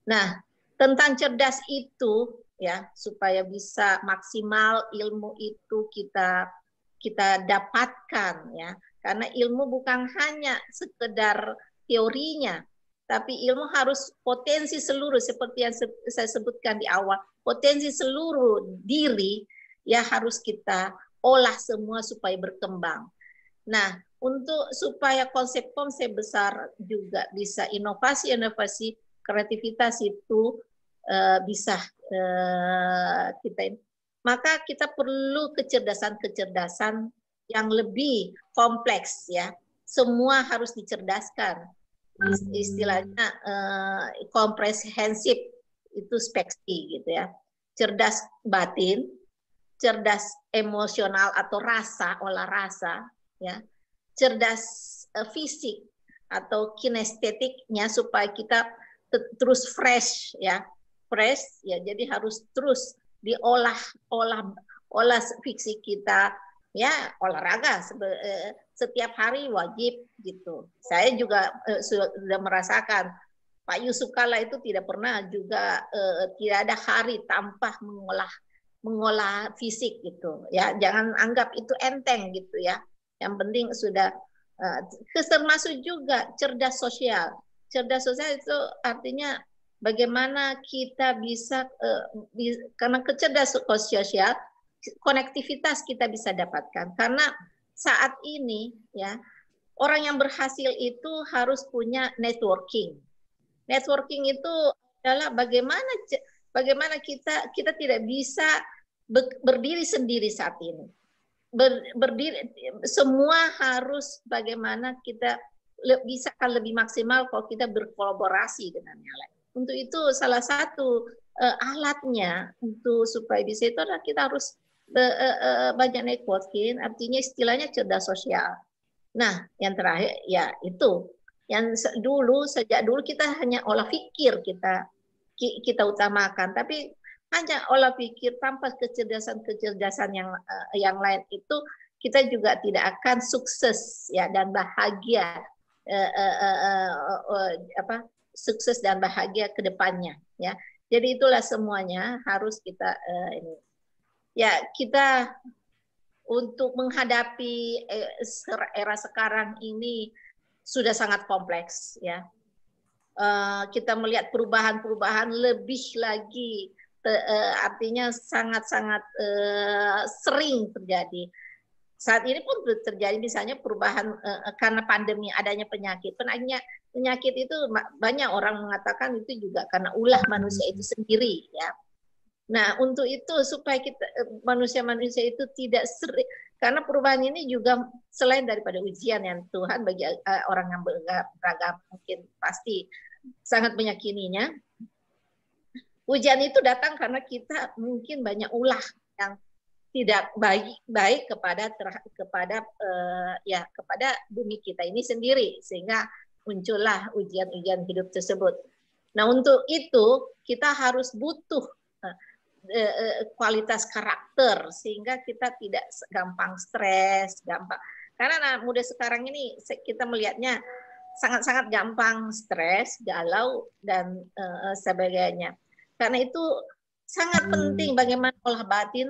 Speaker 16: Nah, tentang cerdas itu ya supaya bisa maksimal ilmu itu kita dapatkan ya. Karena ilmu bukan hanya sekedar teorinya, tapi ilmu harus potensi seluruh seperti yang saya sebutkan di awal, potensi seluruh diri ya harus kita olah semua supaya berkembang. Nah, untuk supaya konsep-konsep besar juga bisa inovasi-inovasi kreativitas itu bisa maka kita perlu kecerdasan yang lebih kompleks ya. Semua harus dicerdaskan. Istilahnya komprehensif itu speksi gitu ya. Cerdas batin, cerdas emosional atau olah rasa ya. Cerdas fisik atau kinestetiknya supaya kita terus fresh ya. fresh ya, jadi harus terus diolah fiksi kita ya, olahraga setiap hari wajib gitu. Saya juga sudah merasakan Pak Yusuf Kalla itu tidak pernah juga tidak ada hari tanpa mengolah fisik gitu ya, jangan anggap itu enteng gitu ya. Yang penting sudah termasuk juga cerdas sosial. Cerdas sosial itu artinya bagaimana kita bisa karena kecerdasan sosial, konektivitas kita bisa dapatkan. Karena saat ini ya, orang yang berhasil itu harus punya networking. Networking itu adalah bagaimana kita tidak bisa berdiri sendiri saat ini. Berdiri semua harus bagaimana kita bisa lebih maksimal kalau kita berkolaborasi dengan yang lain. Untuk itu salah satu alatnya untuk supaya bisa itu adalah kita harus banyak networking, artinya istilahnya cerdas sosial. Nah, yang terakhir ya itu yang sejak dulu kita hanya olah pikir kita utamakan, tapi hanya olah pikir tanpa kecerdasan yang lain itu kita juga tidak akan sukses ya dan bahagia sukses dan bahagia ke depannya ya. Jadi itulah semuanya harus kita ini. Ya, kita untuk menghadapi era sekarang ini sudah sangat kompleks ya. Kita melihat perubahan-perubahan lebih lagi artinya sangat-sangat sering terjadi. Saat ini pun terjadi misalnya perubahan karena pandemi, adanya penyakit. Penyakit itu banyak orang mengatakan itu juga karena ulah manusia itu sendiri ya. Nah, untuk itu supaya kita manusia-manusia itu tidak sering, karena perubahan ini juga selain daripada ujian yang Tuhan bagi orang yang beragama mungkin pasti sangat meyakininya. Ujian itu datang karena kita mungkin banyak ulah yang tidak baik kepada bumi kita ini sendiri, sehingga muncullah ujian-ujian hidup tersebut. Nah, untuk itu kita harus butuh kualitas karakter sehingga kita tidak gampang stres, karena anak muda sekarang ini kita melihatnya sangat-sangat gampang stres, galau dan sebagainya. Karena itu sangat penting bagaimana olah batin.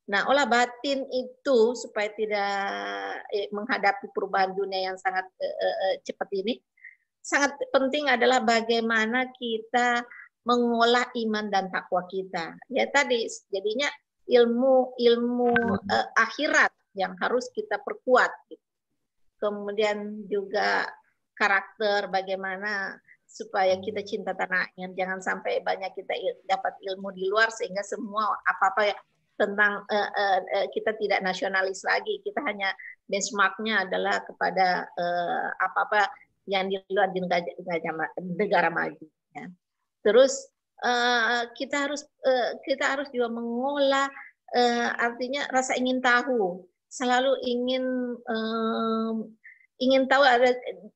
Speaker 16: Nah, olah batin itu supaya tidak menghadapi perubahan dunia yang sangat cepat ini, sangat penting adalah bagaimana kita mengolah iman dan takwa kita. Ya tadi jadinya ilmu akhirat yang harus kita perkuat. Kemudian juga karakter, bagaimana supaya kita cinta tanah air, jangan sampai banyak kita dapat ilmu di luar sehingga semua apa-apa tentang kita tidak nasionalis lagi, kita hanya benchmarknya adalah kepada apa-apa yang di luar negara maju. Ya. Terus kita harus juga mengolah artinya rasa ingin tahu, selalu ingin tahu,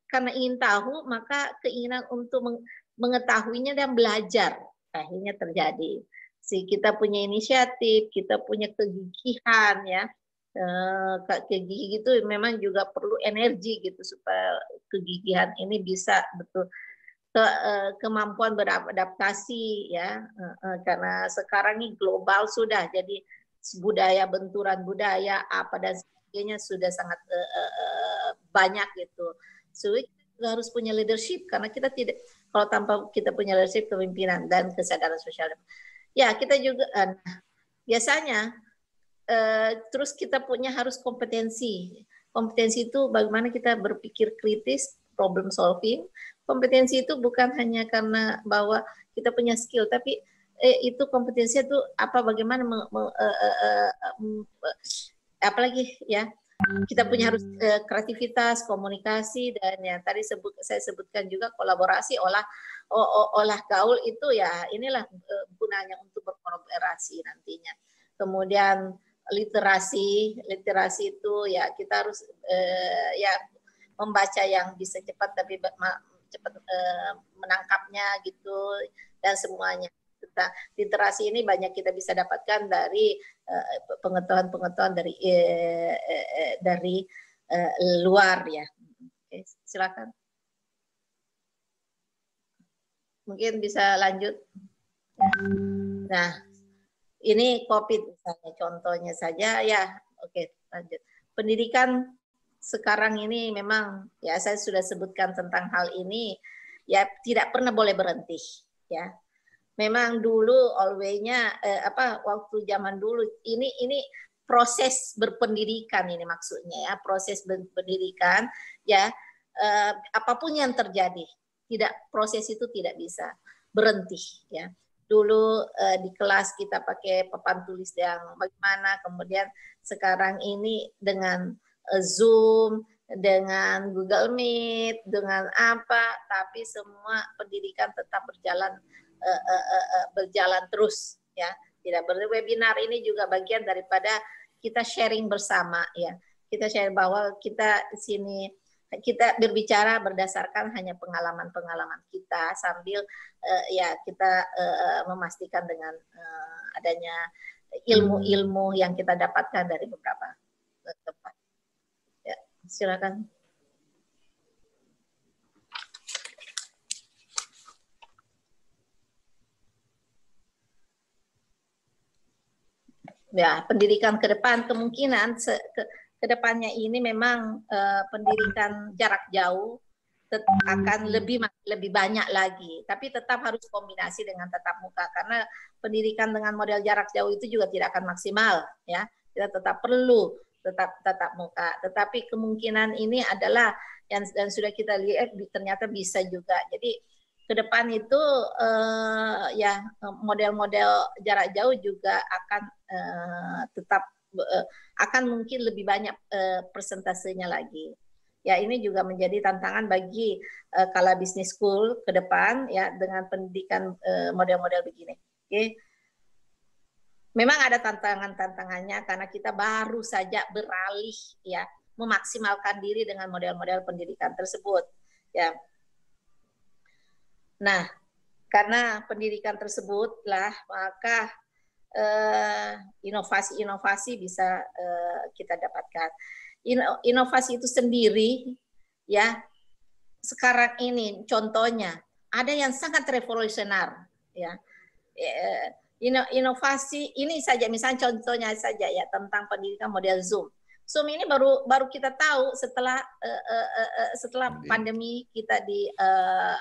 Speaker 16: karena ingin tahu maka keinginan untuk mengetahuinya dan belajar akhirnya terjadi. Kita punya inisiatif, kita punya kegigihan ya. Kegigih itu memang juga perlu energi gitu supaya kegigihan ini bisa betul kemampuan beradaptasi ya, karena sekarang ini global sudah, jadi budaya, benturan budaya apa dan sebagainya sudah sangat banyak gitu. So kita harus punya leadership, karena kita tidak, kalau tanpa kita punya leadership, kepemimpinan dan kesadaran sosial ya kita juga biasanya terus kita punya harus kompetensi itu bagaimana kita berpikir kritis, problem solving. Kompetensi itu bukan hanya karena bahwa kita punya skill, tapi itu kompetensi itu apa, bagaimana apalagi ya, kita punya harus kreativitas, komunikasi, dan yang tadi saya sebutkan juga kolaborasi, olah gaul itu ya inilah gunanya untuk berkolaborasi nantinya. Kemudian literasi itu ya kita harus ya membaca yang bisa cepat tapi cepat menangkapnya gitu dan semuanya. kita. Literasi ini banyak kita bisa dapatkan dari pengetahuan-pengetahuan dari luar ya. Oke, silakan. Mungkin bisa lanjut. Nah, ini COVID misalnya contohnya saja ya. Oke, lanjut. Pendidikan sekarang ini memang ya saya sudah sebutkan tentang hal ini ya, tidak pernah boleh berhenti ya. Memang dulu always-nya waktu zaman dulu ini proses berpendidikan ini maksudnya ya, proses berpendidikan ya, apapun yang terjadi, proses itu tidak bisa berhenti ya. Dulu di kelas kita pakai papan tulis yang bagaimana, kemudian sekarang ini dengan Zoom, dengan Google Meet, dengan apa, tapi semua pendidikan tetap berjalan terus ya. Tidak webinar ini juga bagian daripada kita sharing bersama ya. Kita share bahwa kita sini kita berbicara berdasarkan hanya pengalaman-pengalaman kita sambil ya kita memastikan dengan adanya ilmu-ilmu yang kita dapatkan dari beberapa tempat. Ya, silakan. Ya, pendidikan ke depan kemungkinan ke depannya ini memang pendidikan jarak jauh akan lebih banyak lagi, tapi tetap harus kombinasi dengan tatap muka karena pendidikan dengan model jarak jauh itu juga tidak akan maksimal ya. Kita tetap perlu tatap muka, tetapi kemungkinan ini adalah yang dan sudah kita lihat ternyata bisa juga. Jadi ke depan itu ya model-model jarak jauh juga akan tetap akan mungkin lebih banyak persentasenya lagi. Ya, ini juga menjadi tantangan bagi Kala Business School ke depan ya dengan pendidikan model-model begini. Oke. Memang ada tantangannya karena kita baru saja beralih ya memaksimalkan diri dengan model-model pendidikan tersebut. Ya. Nah, karena pendidikan tersebutlah maka inovasi-inovasi bisa kita dapatkan. Inovasi itu sendiri ya sekarang ini contohnya ada yang sangat revolusioner ya. Inovasi ini saja misalnya contohnya saja ya tentang pendidikan model Zoom. Zoom ini baru kita tahu setelah pandemi kita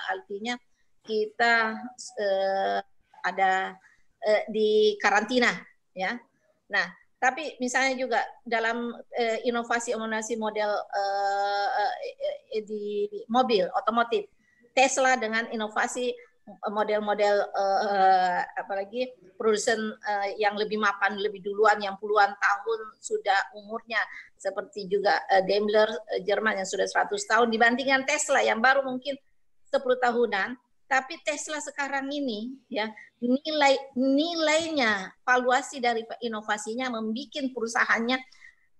Speaker 16: artinya kita ada di karantina ya. Nah, tapi misalnya juga dalam inovasi model di mobil otomotif, Tesla dengan inovasi model-model apalagi produsen yang lebih mapan lebih duluan yang puluhan tahun sudah umurnya, seperti juga Daimler Jerman yang sudah 100 tahun dibandingkan Tesla yang baru mungkin 10 tahunan. Tapi Tesla sekarang ini ya nilainya valuasi dari inovasinya membuat perusahaannya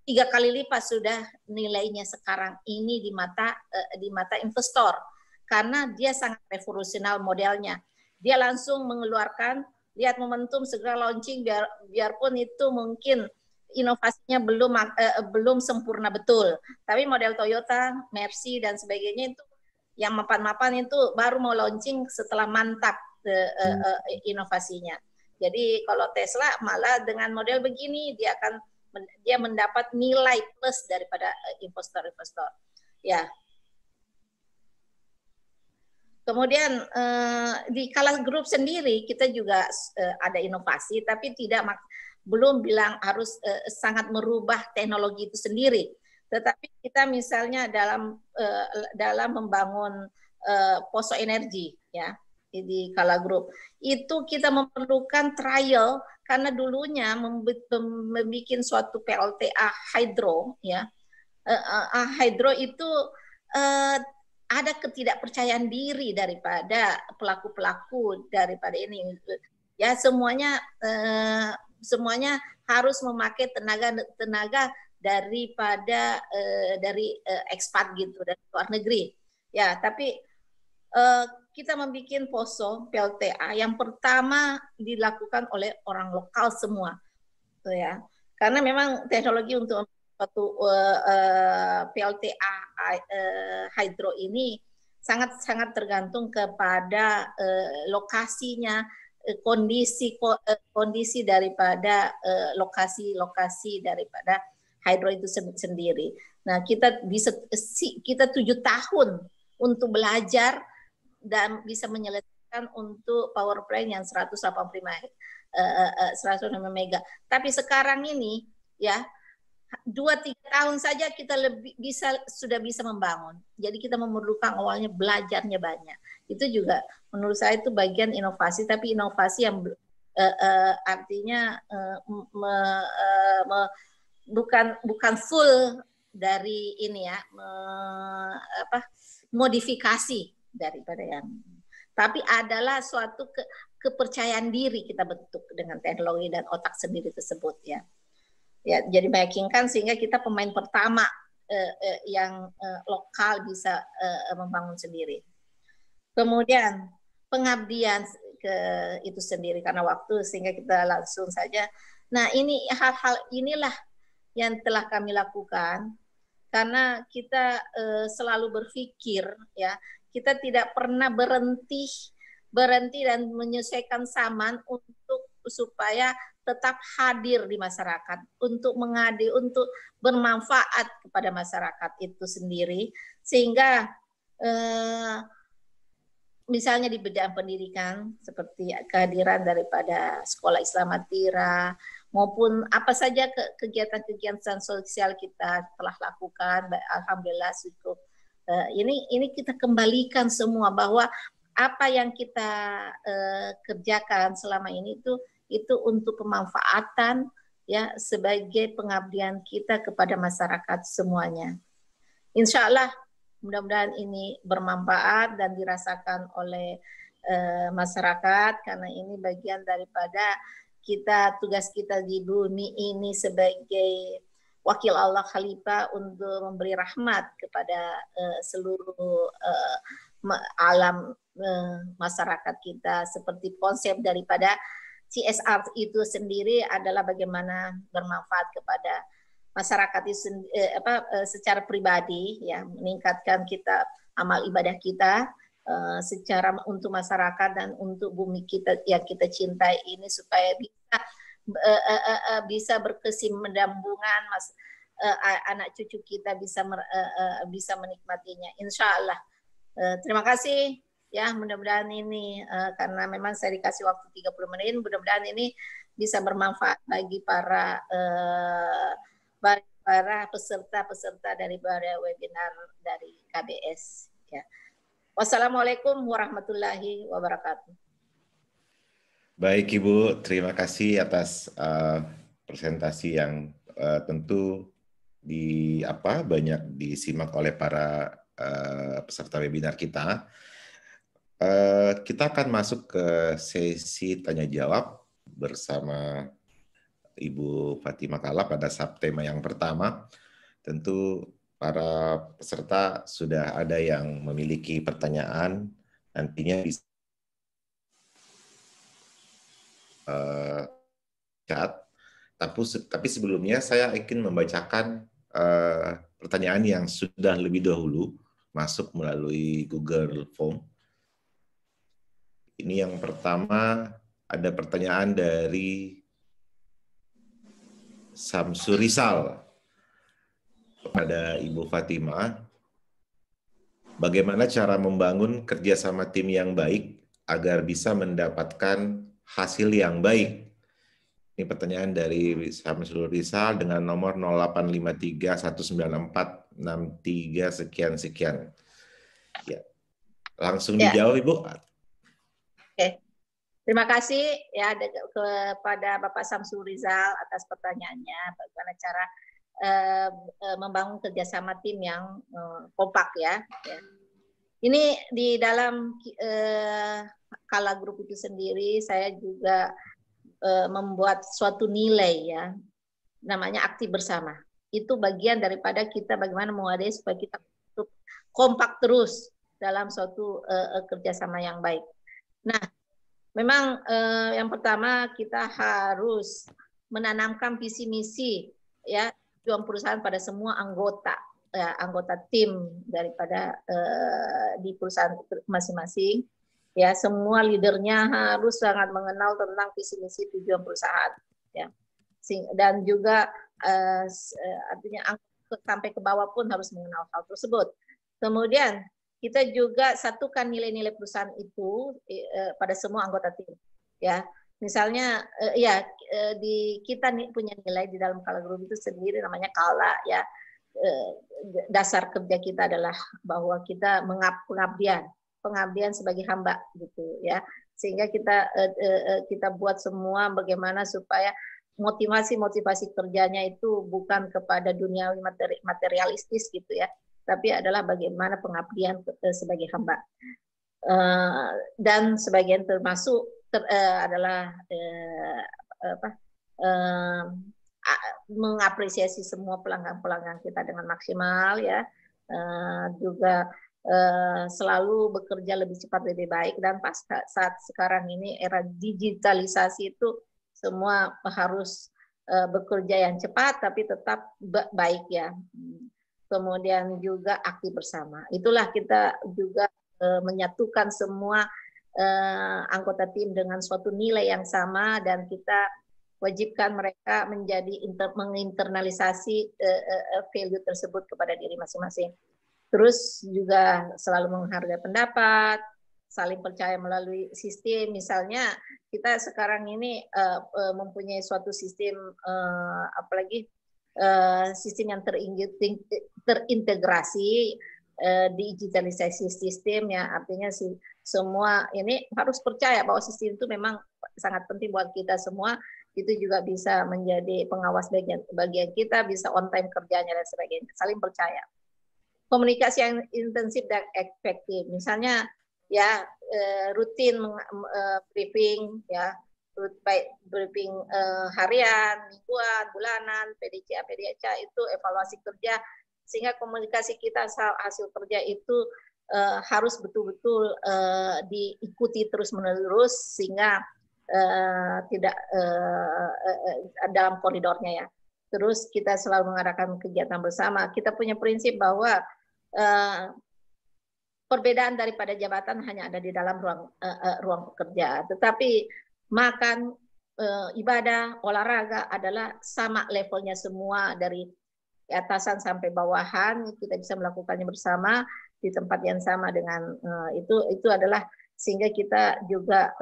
Speaker 16: 3 kali lipat sudah nilainya sekarang ini di mata investor karena dia sangat revolusional modelnya. Dia langsung mengeluarkan lihat momentum segera launching biarpun itu mungkin inovasinya belum sempurna betul. Tapi model Toyota, Mercy dan sebagainya itu yang mapan-mapan itu baru mau launching setelah mantap inovasinya. Jadi kalau Tesla malah dengan model begini dia mendapat nilai plus daripada investor-investor. Ya. Kemudian di Kala Group sendiri kita juga ada inovasi, tapi belum bilang harus sangat merubah teknologi itu sendiri. Tetapi kita misalnya dalam membangun poso energi ya di Kala Group itu kita memerlukan trial karena dulunya membuat suatu PLTA hydro ya hydro itu ada ketidakpercayaan diri daripada pelaku-pelaku daripada ini ya semuanya harus memakai tenaga daripada dari ekspat gitu dari luar negeri ya, tapi kita membuat poso PLTA yang pertama dilakukan oleh orang lokal semua, tuh ya. Karena memang teknologi untuk suatu PLTA hydro ini sangat tergantung kepada lokasinya, kondisi daripada lokasi daripada hydro itu sendiri. Nah, kita 7 tahun untuk belajar dan bisa menyelesaikan untuk power plant yang 185 mega. Tapi sekarang ini ya 2-3 tahun saja kita sudah bisa membangun. Jadi kita memerlukan awalnya belajarnya banyak. Itu juga menurut saya itu bagian inovasi, tapi inovasi yang artinya bukan full dari ini ya, modifikasi daripada yang, tapi adalah suatu kepercayaan diri kita bentuk dengan teknologi dan otak sendiri tersebut ya. Ya, jadi meyakinkan sehingga kita pemain pertama yang lokal bisa membangun sendiri. Kemudian pengabdian itu sendiri karena waktu sehingga kita langsung saja. Nah, ini hal-hal inilah yang telah kami lakukan karena kita selalu berpikir ya, kita tidak pernah berhenti dan menyesuaikan zaman untuk supaya tetap hadir di masyarakat, untuk mengadu, untuk bermanfaat kepada masyarakat itu sendiri, sehingga misalnya di bidang pendidikan seperti kehadiran daripada sekolah Islam Atira maupun apa saja kegiatan-kegiatan sosial kita telah lakukan, alhamdulillah cukup. Ini kita kembalikan semua bahwa apa yang kita kerjakan selama ini itu untuk pemanfaatan ya sebagai pengabdian kita kepada masyarakat semuanya. Insya Allah mudah-mudahan ini bermanfaat dan dirasakan oleh masyarakat karena ini bagian daripada tugas kita di bumi ini sebagai wakil Allah Khalifah untuk memberi rahmat kepada seluruh alam masyarakat kita. Seperti konsep daripada CSR itu sendiri adalah bagaimana bermanfaat kepada masyarakat itu secara pribadi ya, meningkatkan kita amal ibadah kita secara untuk masyarakat dan untuk bumi kita yang kita cintai ini supaya bisa berkesinambungan anak cucu kita bisa menikmatinya insyaallah. Terima kasih ya, mudah-mudahan ini karena memang saya dikasih waktu 30 menit, mudah-mudahan ini bisa bermanfaat bagi para peserta dari webinar dari KBS ya. Wassalamualaikum warahmatullahi wabarakatuh.
Speaker 15: Baik Ibu, terima kasih atas presentasi yang tentu banyak disimak oleh para peserta webinar kita. Kita akan masuk ke sesi tanya jawab bersama Ibu Fatimah Kalla pada subtema yang pertama. Tentu para peserta sudah ada yang memiliki pertanyaan, nantinya bisa chat. Tapi sebelumnya saya ingin membacakan pertanyaan yang sudah lebih dahulu masuk melalui Google Form. Ini yang pertama, ada pertanyaan dari Samsur Rizal kepada Ibu Fatimah. Bagaimana cara membangun kerjasama tim yang baik agar bisa mendapatkan hasil yang baik? Ini pertanyaan dari Samsur Rizal dengan nomor 0853194633 sekian. Ya. Langsung dijawab Ibu.
Speaker 16: Oke. Terima kasih ya kepada Bapak Samsur Rizal atas pertanyaannya, bagaimana cara membangun kerjasama tim yang kompak ya. Ini di dalam Kalla Group itu sendiri saya juga membuat suatu nilai ya, namanya aktif bersama. Itu bagian daripada kita bagaimana menguasai supaya kita kompak terus dalam suatu kerjasama yang baik. Nah, memang yang pertama kita harus menanamkan visi misi ya tujuan perusahaan pada semua anggota ya, anggota tim daripada di perusahaan masing-masing. Ya, semua leadernya harus sangat mengenal tentang visi misi tujuan perusahaan. Ya, dan juga artinya sampai ke bawah pun harus mengenal hal tersebut. Kemudian kita juga satukan nilai-nilai perusahaan itu pada semua anggota tim. Ya, misalnya kita punya nilai di dalam Kala Group itu sendiri namanya Kala ya. Dasar kerja kita adalah bahwa kita pengabdian sebagai hamba gitu ya. Sehingga kita buat semua bagaimana supaya motivasi kerjanya itu bukan kepada dunia materialistis gitu ya, tapi adalah bagaimana pengabdian sebagai hamba. Dan sebagian termasuk adalah mengapresiasi semua pelanggan-pelanggan kita dengan maksimal ya, juga selalu bekerja lebih cepat lebih baik. Dan saat sekarang ini era digitalisasi itu semua harus bekerja yang cepat tapi tetap baik ya. Kemudian juga aktif bersama. Itulah kita juga menyatukan semua anggota tim dengan suatu nilai yang sama, dan kita wajibkan mereka menginternalisasi value tersebut kepada diri masing-masing. Terus juga selalu menghargai pendapat, saling percaya melalui sistem. Misalnya kita sekarang ini mempunyai suatu sistem sistem yang terintegrasi, digitalisasi sistem ya, artinya semua ini harus percaya bahwa sistem itu memang sangat penting buat kita semua. Itu juga bisa menjadi pengawas bagian kita, bisa on time kerjanya dan sebagainya. Saling percaya. Komunikasi yang intensif dan efektif. Misalnya ya rutin briefing ya, briefing harian, mingguan, bulanan, PDCA itu evaluasi kerja, sehingga komunikasi kita hasil kerja itu harus betul-betul diikuti terus-menerus, sehingga tidak dalam koridornya ya. Terus kita selalu mengadakan kegiatan bersama. Kita punya prinsip bahwa perbedaan daripada jabatan hanya ada di dalam ruang pekerja, tetapi makan, ibadah, olahraga adalah sama levelnya semua, dari atasan sampai bawahan kita bisa melakukannya bersama di tempat yang sama dengan itu adalah, sehingga kita juga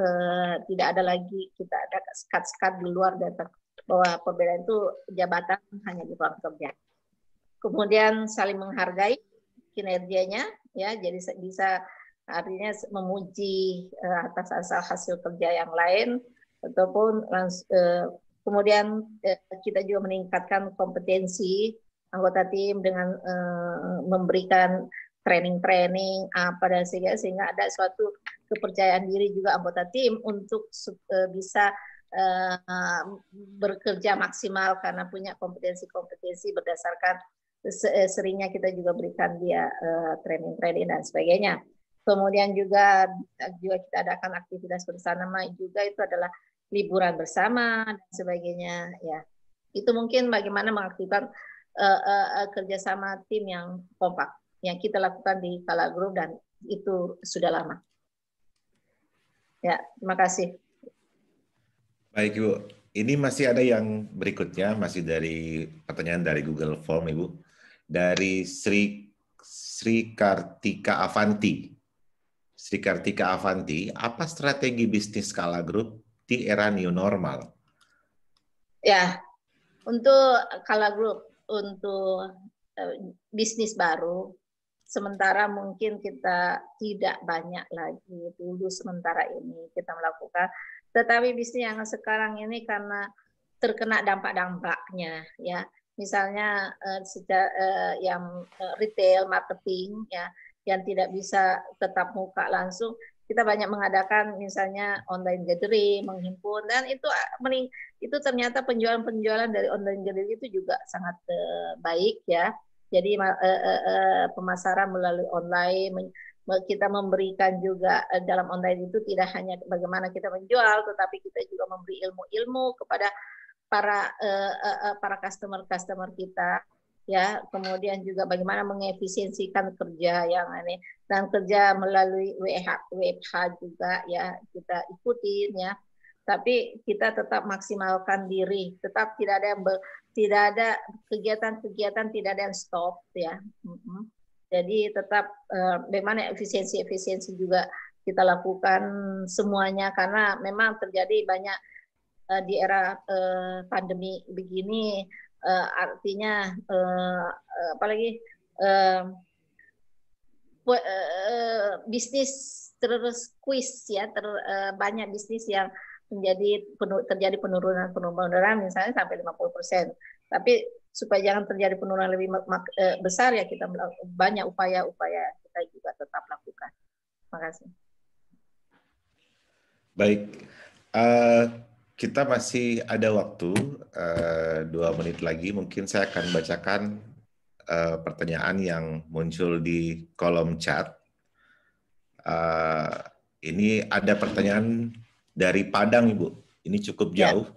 Speaker 16: tidak ada lagi kita ada sekat-sekat di luar data bahwa perbedaan itu jabatan hanya di ruang kerja. Kemudian saling menghargai kinerjanya ya, jadi bisa artinya memuji atas asal hasil kerja yang lain, ataupun kemudian kita juga meningkatkan kompetensi anggota tim dengan memberikan training apa dan sehingga ada suatu kepercayaan diri juga anggota tim untuk bisa bekerja maksimal karena punya kompetensi berdasarkan seringnya kita juga berikan dia training dan sebagainya. Kemudian juga kita adakan aktivitas bersama, juga itu adalah liburan bersama dan sebagainya ya. Itu mungkin bagaimana mengaktifkan kerjasama tim yang kompak yang kita lakukan di Kala Group, dan itu sudah lama. Ya, terima kasih.
Speaker 15: Baik Ibu, ini masih ada yang berikutnya, masih dari pertanyaan dari Google Form Ibu, dari Sri Kartika Avanti. Sri Kartika Avanti, apa strategi bisnis Kala Group di era new normal?
Speaker 16: Ya, untuk Kala Group, untuk bisnis baru, sementara mungkin kita tidak banyak lagi dulu sementara ini kita melakukan, tetapi bisnis yang sekarang ini karena terkena dampak-dampaknya ya, misalnya yang retail marketing ya, yang tidak bisa tetap muka langsung, kita banyak mengadakan misalnya online gathering, menghimpun, dan itu ternyata penjualan dari online gathering itu juga sangat baik ya. Jadi pemasaran melalui online, kita memberikan juga dalam online itu tidak hanya bagaimana kita menjual, tetapi kita juga memberi ilmu-ilmu kepada para customer kita, ya. Kemudian juga bagaimana mengefisiensikan kerja yang aneh, dan kerja melalui WFH juga, ya, kita ikutin, ya. Tapi kita tetap maksimalkan diri, tetap tidak ada kegiatan-kegiatan, tidak ada yang stop, ya. Jadi tetap bagaimana efisiensi juga kita lakukan semuanya, karena memang terjadi banyak di era pandemi begini, artinya apalagi bisnis terus quiz, ya, banyak bisnis yang terjadi penurunan misalnya sampai 50%. Tapi supaya jangan terjadi penurunan lebih besar, ya kita banyak upaya-upaya kita juga tetap lakukan. Terima kasih.
Speaker 15: Baik, kita masih ada waktu 2 menit lagi. Mungkin saya akan bacakan pertanyaan yang muncul di kolom chat. Ini ada pertanyaan dari Padang, Ibu. Ini cukup jauh.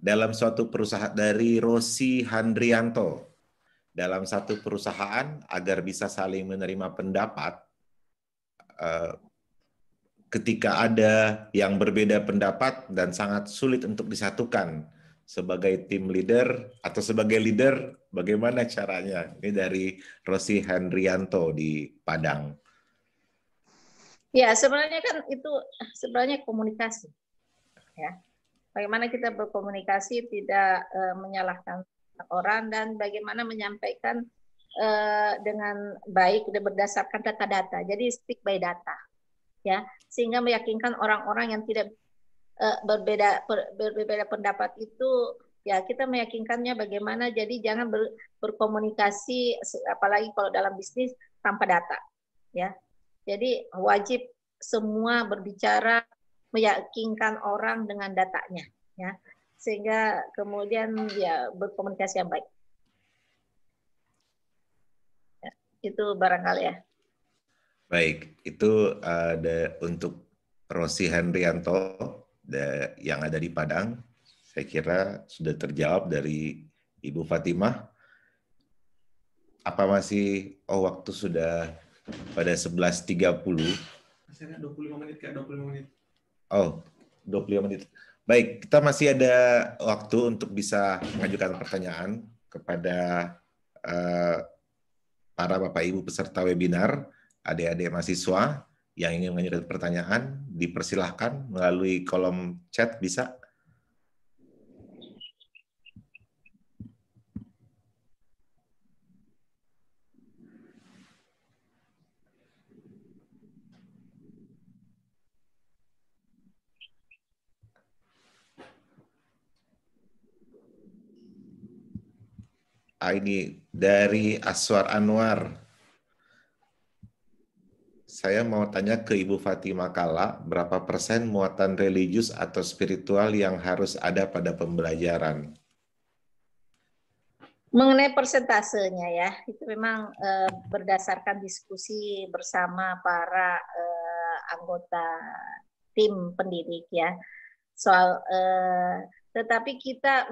Speaker 15: Dalam suatu perusahaan, dari Rosi Handrianto, dalam satu perusahaan agar bisa saling menerima pendapat, ketika ada yang berbeda pendapat dan sangat sulit untuk disatukan, sebagai tim leader atau sebagai leader, bagaimana caranya? Ini dari Rosi Handrianto di Padang.
Speaker 16: Ya, sebenarnya kan itu sebenarnya komunikasi, ya. Bagaimana kita berkomunikasi, tidak menyalahkan orang, dan bagaimana menyampaikan dengan baik dan berdasarkan data-data. Jadi speak by data, ya, sehingga meyakinkan orang-orang yang tidak berbeda pendapat itu, ya, kita meyakinkannya bagaimana. Jadi jangan berkomunikasi, apalagi kalau dalam bisnis, tanpa data, ya. Jadi wajib semua berbicara, meyakinkan orang dengan datanya, ya, sehingga kemudian ya berkomunikasi yang baik. Ya, itu barangkali, ya.
Speaker 15: Baik, itu ada untuk Rosi Handrianto yang ada di Padang. Saya kira sudah terjawab dari Ibu Fatimah. Apa masih, waktu sudah pada 11.30.
Speaker 17: Masih ada 25 menit, Kak, 25 menit.
Speaker 15: 25 menit. Baik, kita masih ada waktu untuk bisa mengajukan pertanyaan kepada para Bapak Ibu peserta webinar, adik-adik mahasiswa yang ingin mengajukan pertanyaan, dipersilahkan melalui kolom chat, bisa. Ini dari Aswar Anwar. Saya mau tanya ke Ibu Fatimah Kala, berapa persen muatan religius atau spiritual yang harus ada pada pembelajaran?
Speaker 16: Mengenai persentasenya, ya, itu memang berdasarkan diskusi bersama para anggota tim pendidik, ya. Soal tetapi kita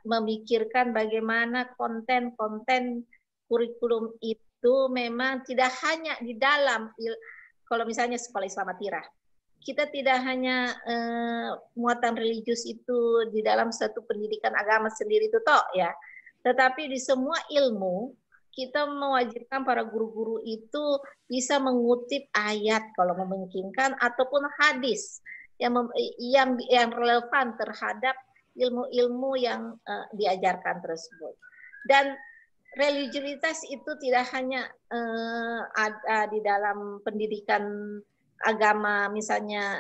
Speaker 16: memikirkan bagaimana konten-konten kurikulum itu memang tidak hanya di dalam, kalau misalnya sekolah Islam Atirah, kita tidak hanya muatan religius itu di dalam satu pendidikan agama sendiri itu toh, ya, tetapi di semua ilmu kita mewajibkan para guru-guru itu bisa mengutip ayat kalau memungkinkan, ataupun hadis yang relevan terhadap ilmu-ilmu yang diajarkan tersebut. Dan religiusitas itu tidak hanya ada di dalam pendidikan agama misalnya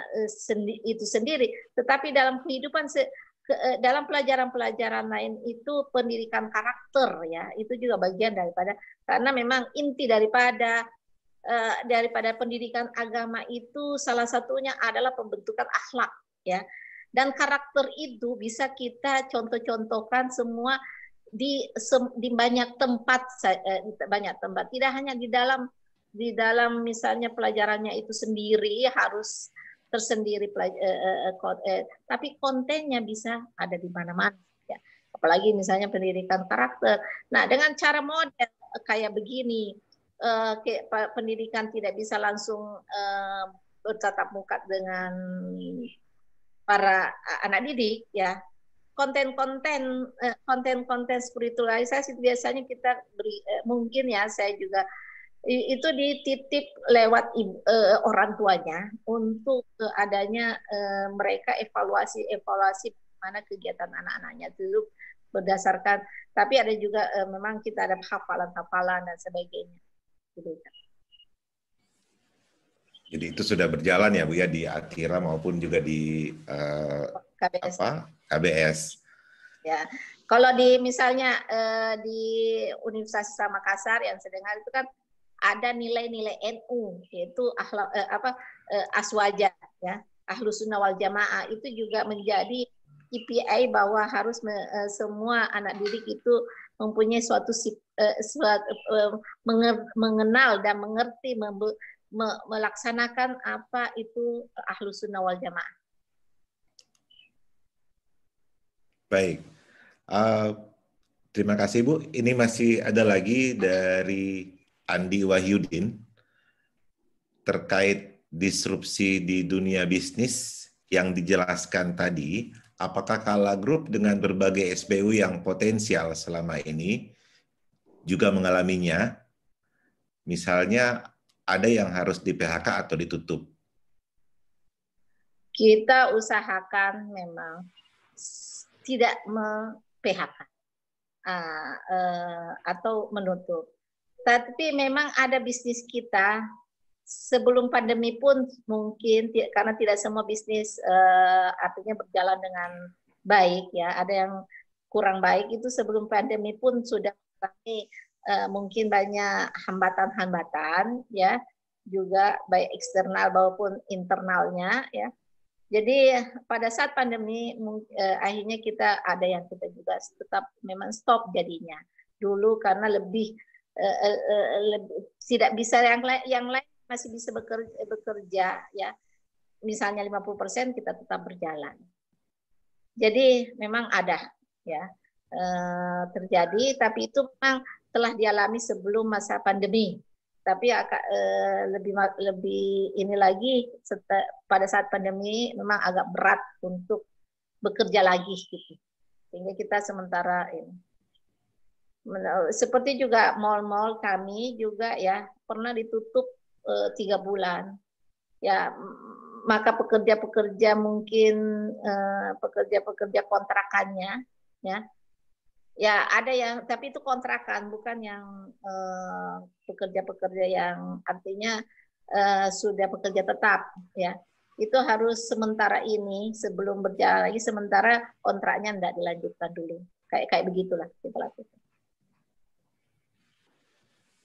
Speaker 16: itu sendiri, tetapi dalam kehidupan, dalam pelajaran-pelajaran lain itu pendidikan karakter, ya, itu juga bagian daripada, karena memang inti daripada pendidikan agama itu salah satunya adalah pembentukan akhlak, ya. Dan karakter itu bisa kita contoh-contohkan semua di banyak tempat, tidak hanya di dalam di dalam misalnya pelajarannya itu sendiri harus tersendiri, tapi kontennya bisa ada di mana-mana. Ya. Apalagi misalnya pendidikan karakter. Nah, dengan cara model kayak begini, pendidikan tidak bisa langsung bertatap muka dengan para anak didik, ya. Konten-konten spiritualisasi biasanya kita beri, mungkin ya saya juga itu dititip lewat orang tuanya untuk adanya mereka evaluasi mana kegiatan anak-anaknya itu berdasarkan, tapi ada juga memang kita ada hafalan-hafalan dan sebagainya.
Speaker 15: Jadi itu sudah berjalan ya Bu ya di Atira maupun juga di
Speaker 16: KBS.
Speaker 15: KBS.
Speaker 16: Ya, kalau di misalnya di Universitas Makassar yang saya dengar itu kan ada nilai-nilai NU, yaitu aswaja, ya, Ahlus Sunnah wal Jamaah, itu juga menjadi KPI bahwa harus semua anak didik itu mempunyai mengenal dan mengerti, melaksanakan apa itu Ahlus Sunnah wal Jamaah.
Speaker 15: Baik, terima kasih Bu. Ini masih ada lagi dari Andi Wahyudin terkait disrupsi di dunia bisnis yang dijelaskan tadi. Apakah Kala Group dengan berbagai SBU yang potensial selama ini juga mengalaminya? Misalnya ada yang harus di PHK atau ditutup?
Speaker 16: Kita usahakan memang tidak PHK atau menutup. Tapi memang ada bisnis kita sebelum pandemi pun mungkin karena tidak semua bisnis artinya berjalan dengan baik, ya. Ada yang kurang baik itu sebelum pandemi pun sudah mengalami mungkin banyak hambatan-hambatan, ya, juga baik eksternal maupun internalnya, ya. Jadi pada saat pandemi akhirnya kita ada yang kita juga tetap memang stop jadinya dulu karena lebih tidak bisa, yang lain masih bisa bekerja, ya. Misalnya 50% kita tetap berjalan. Jadi memang ada, ya, terjadi, tapi itu memang telah dialami sebelum masa pandemi. Tapi lebih ini lagi pada saat pandemi memang agak berat untuk bekerja lagi gitu. Sehingga kita sementara ini. Seperti juga mal-mal kami juga, ya, pernah ditutup 3 bulan, ya, maka pekerja-pekerja mungkin pekerja-pekerja kontrakannya, ya ada yang, tapi itu kontrakan, bukan yang pekerja-pekerja yang artinya sudah pekerja tetap, ya, itu harus sementara ini sebelum berjalan lagi, sementara kontraknya tidak dilanjutkan dulu, kayak begitulah kita lakukan.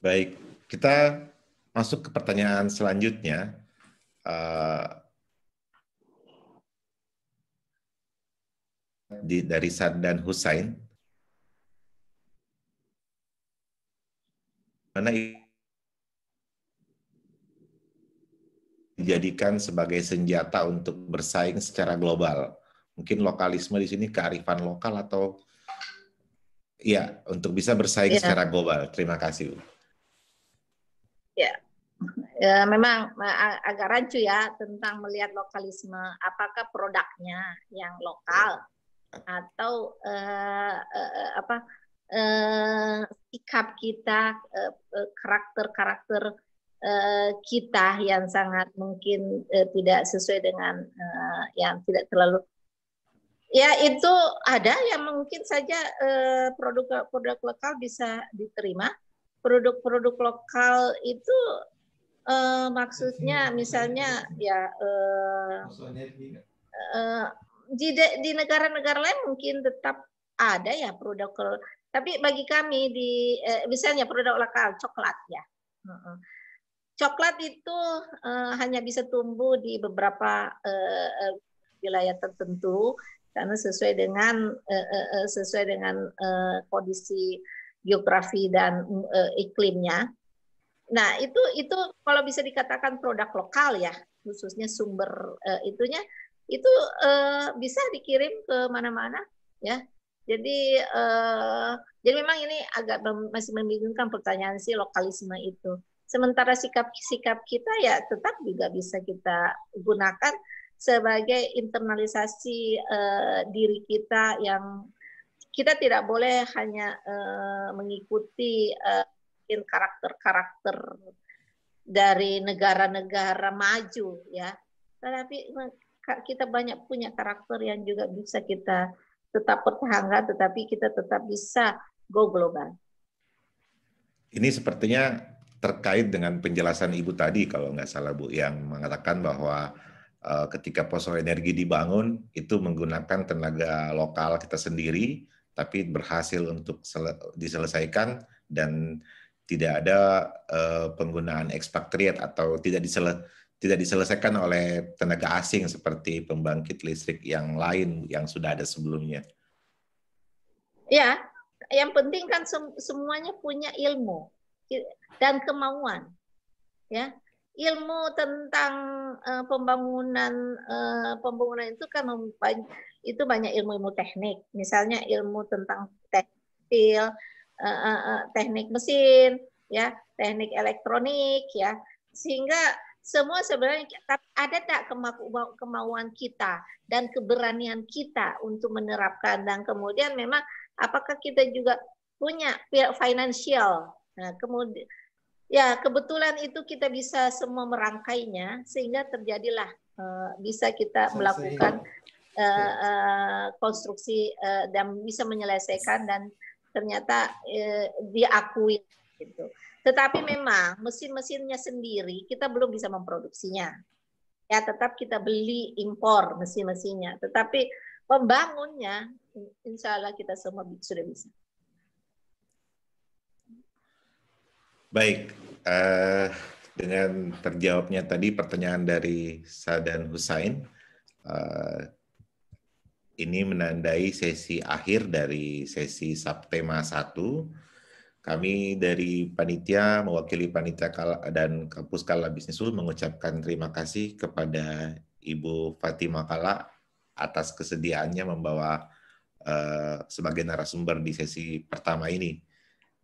Speaker 15: Baik, kita masuk ke pertanyaan selanjutnya. Dari Saddan Husain. Mana dijadikan sebagai senjata untuk bersaing secara global? Mungkin lokalisme di sini kearifan lokal atau ya untuk bisa bersaing secara global. Terima kasih.
Speaker 16: Ya, memang agak rancu ya tentang melihat lokalisme. Apakah produknya yang lokal atau sikap kita, karakter-karakter kita yang sangat mungkin tidak sesuai dengan yang tidak terlalu. Ya, itu ada yang mungkin saja produk lokal bisa diterima. Produk-produk lokal itu maksudnya misalnya ya di negara-negara lain mungkin tetap ada ya produk, tapi bagi kami di misalnya produk lokal coklat, ya, coklat itu hanya bisa tumbuh di beberapa wilayah tertentu karena sesuai dengan kondisi geografi dan iklimnya. Nah, itu kalau bisa dikatakan produk lokal ya, khususnya sumber itunya itu bisa dikirim ke mana-mana ya. Jadi memang ini agak masih membingungkan pertanyaan si lokalisme itu. Sementara sikap kita ya tetap juga bisa kita gunakan sebagai internalisasi diri kita, yang kita tidak boleh hanya mengikuti karakter-karakter dari negara-negara maju ya, tetapi kita banyak punya karakter yang juga bisa kita tetap pertahankan, tetapi kita tetap bisa go global.
Speaker 15: Ini sepertinya terkait dengan penjelasan Ibu tadi kalau nggak salah Bu, yang mengatakan bahwa ketika poso energi dibangun itu menggunakan tenaga lokal kita sendiri, tapi berhasil untuk diselesaikan dan tidak ada penggunaan ekspatriat atau tidak diselesaikan oleh tenaga asing seperti pembangkit listrik yang lain yang sudah ada sebelumnya.
Speaker 16: Ya, yang penting kan semuanya punya ilmu dan kemauan. Ya, ilmu tentang pembangunan itu kan banyak ilmu-ilmu teknik. Misalnya ilmu tentang tekstil, teknik mesin, ya, teknik elektronik, ya, sehingga semua sebenarnya ada tak kemauan kita dan keberanian kita untuk menerapkan, dan kemudian memang apakah kita juga punya financial. Nah, kemudian ya kebetulan itu kita bisa semua merangkainya sehingga terjadilah bisa kita melakukan konstruksi dan bisa menyelesaikan dan ternyata diakui gitu. Tetapi memang mesin-mesinnya sendiri kita belum bisa memproduksinya. Ya, tetap kita beli impor mesin-mesinnya. Tetapi membangunnya insya Allah kita semua sudah bisa.
Speaker 15: Baik, dengan terjawabnya tadi pertanyaan dari Sadan Husain, ini menandai sesi akhir dari sesi subtema 1. Kami dari panitia, mewakili panitia dan kampus Kala Business School mengucapkan terima kasih kepada Ibu Fatimah Kala atas kesediaannya membawa sebagai narasumber di sesi pertama ini.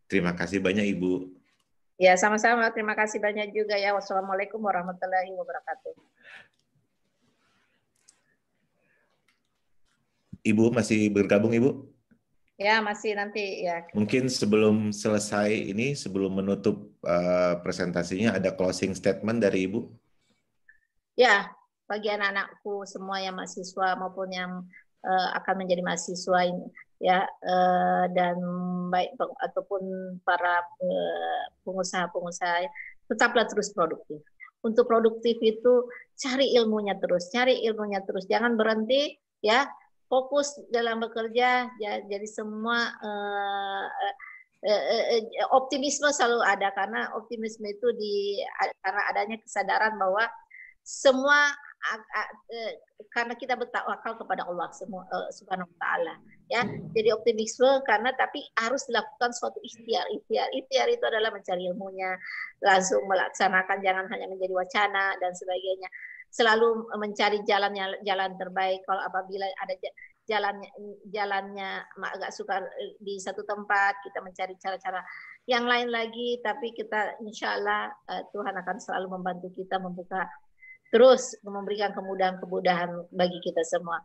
Speaker 15: Terima kasih banyak Ibu.
Speaker 16: Ya, sama-sama. Terima kasih banyak juga ya. Wassalamualaikum warahmatullahi wabarakatuh.
Speaker 15: Ibu masih bergabung, Ibu?
Speaker 16: Ya, masih nanti ya.
Speaker 15: Mungkin sebelum selesai ini, sebelum menutup presentasinya, ada closing statement dari Ibu?
Speaker 16: Ya, bagi anak-anakku semua yang mahasiswa maupun yang akan menjadi mahasiswa ini, ya, dan baik ataupun para pengusaha-pengusaha, tetaplah terus produktif. Untuk produktif itu cari ilmunya terus, jangan berhenti, ya. Fokus dalam bekerja, ya, jadi semua optimisme selalu ada, karena optimisme itu karena adanya kesadaran bahwa semua karena kita bertawakal kepada Allah Subhanahu wa taala, ya. Jadi optimisme karena tapi harus dilakukan suatu ikhtiar itu adalah mencari ilmunya, langsung melaksanakan, jangan hanya menjadi wacana dan sebagainya. Selalu mencari jalan terbaik. Kalau apabila ada jalannya agak suka di satu tempat, kita mencari cara-cara yang lain lagi, tapi kita insya Allah Tuhan akan selalu membantu kita membuka terus, memberikan kemudahan-kemudahan bagi kita semua.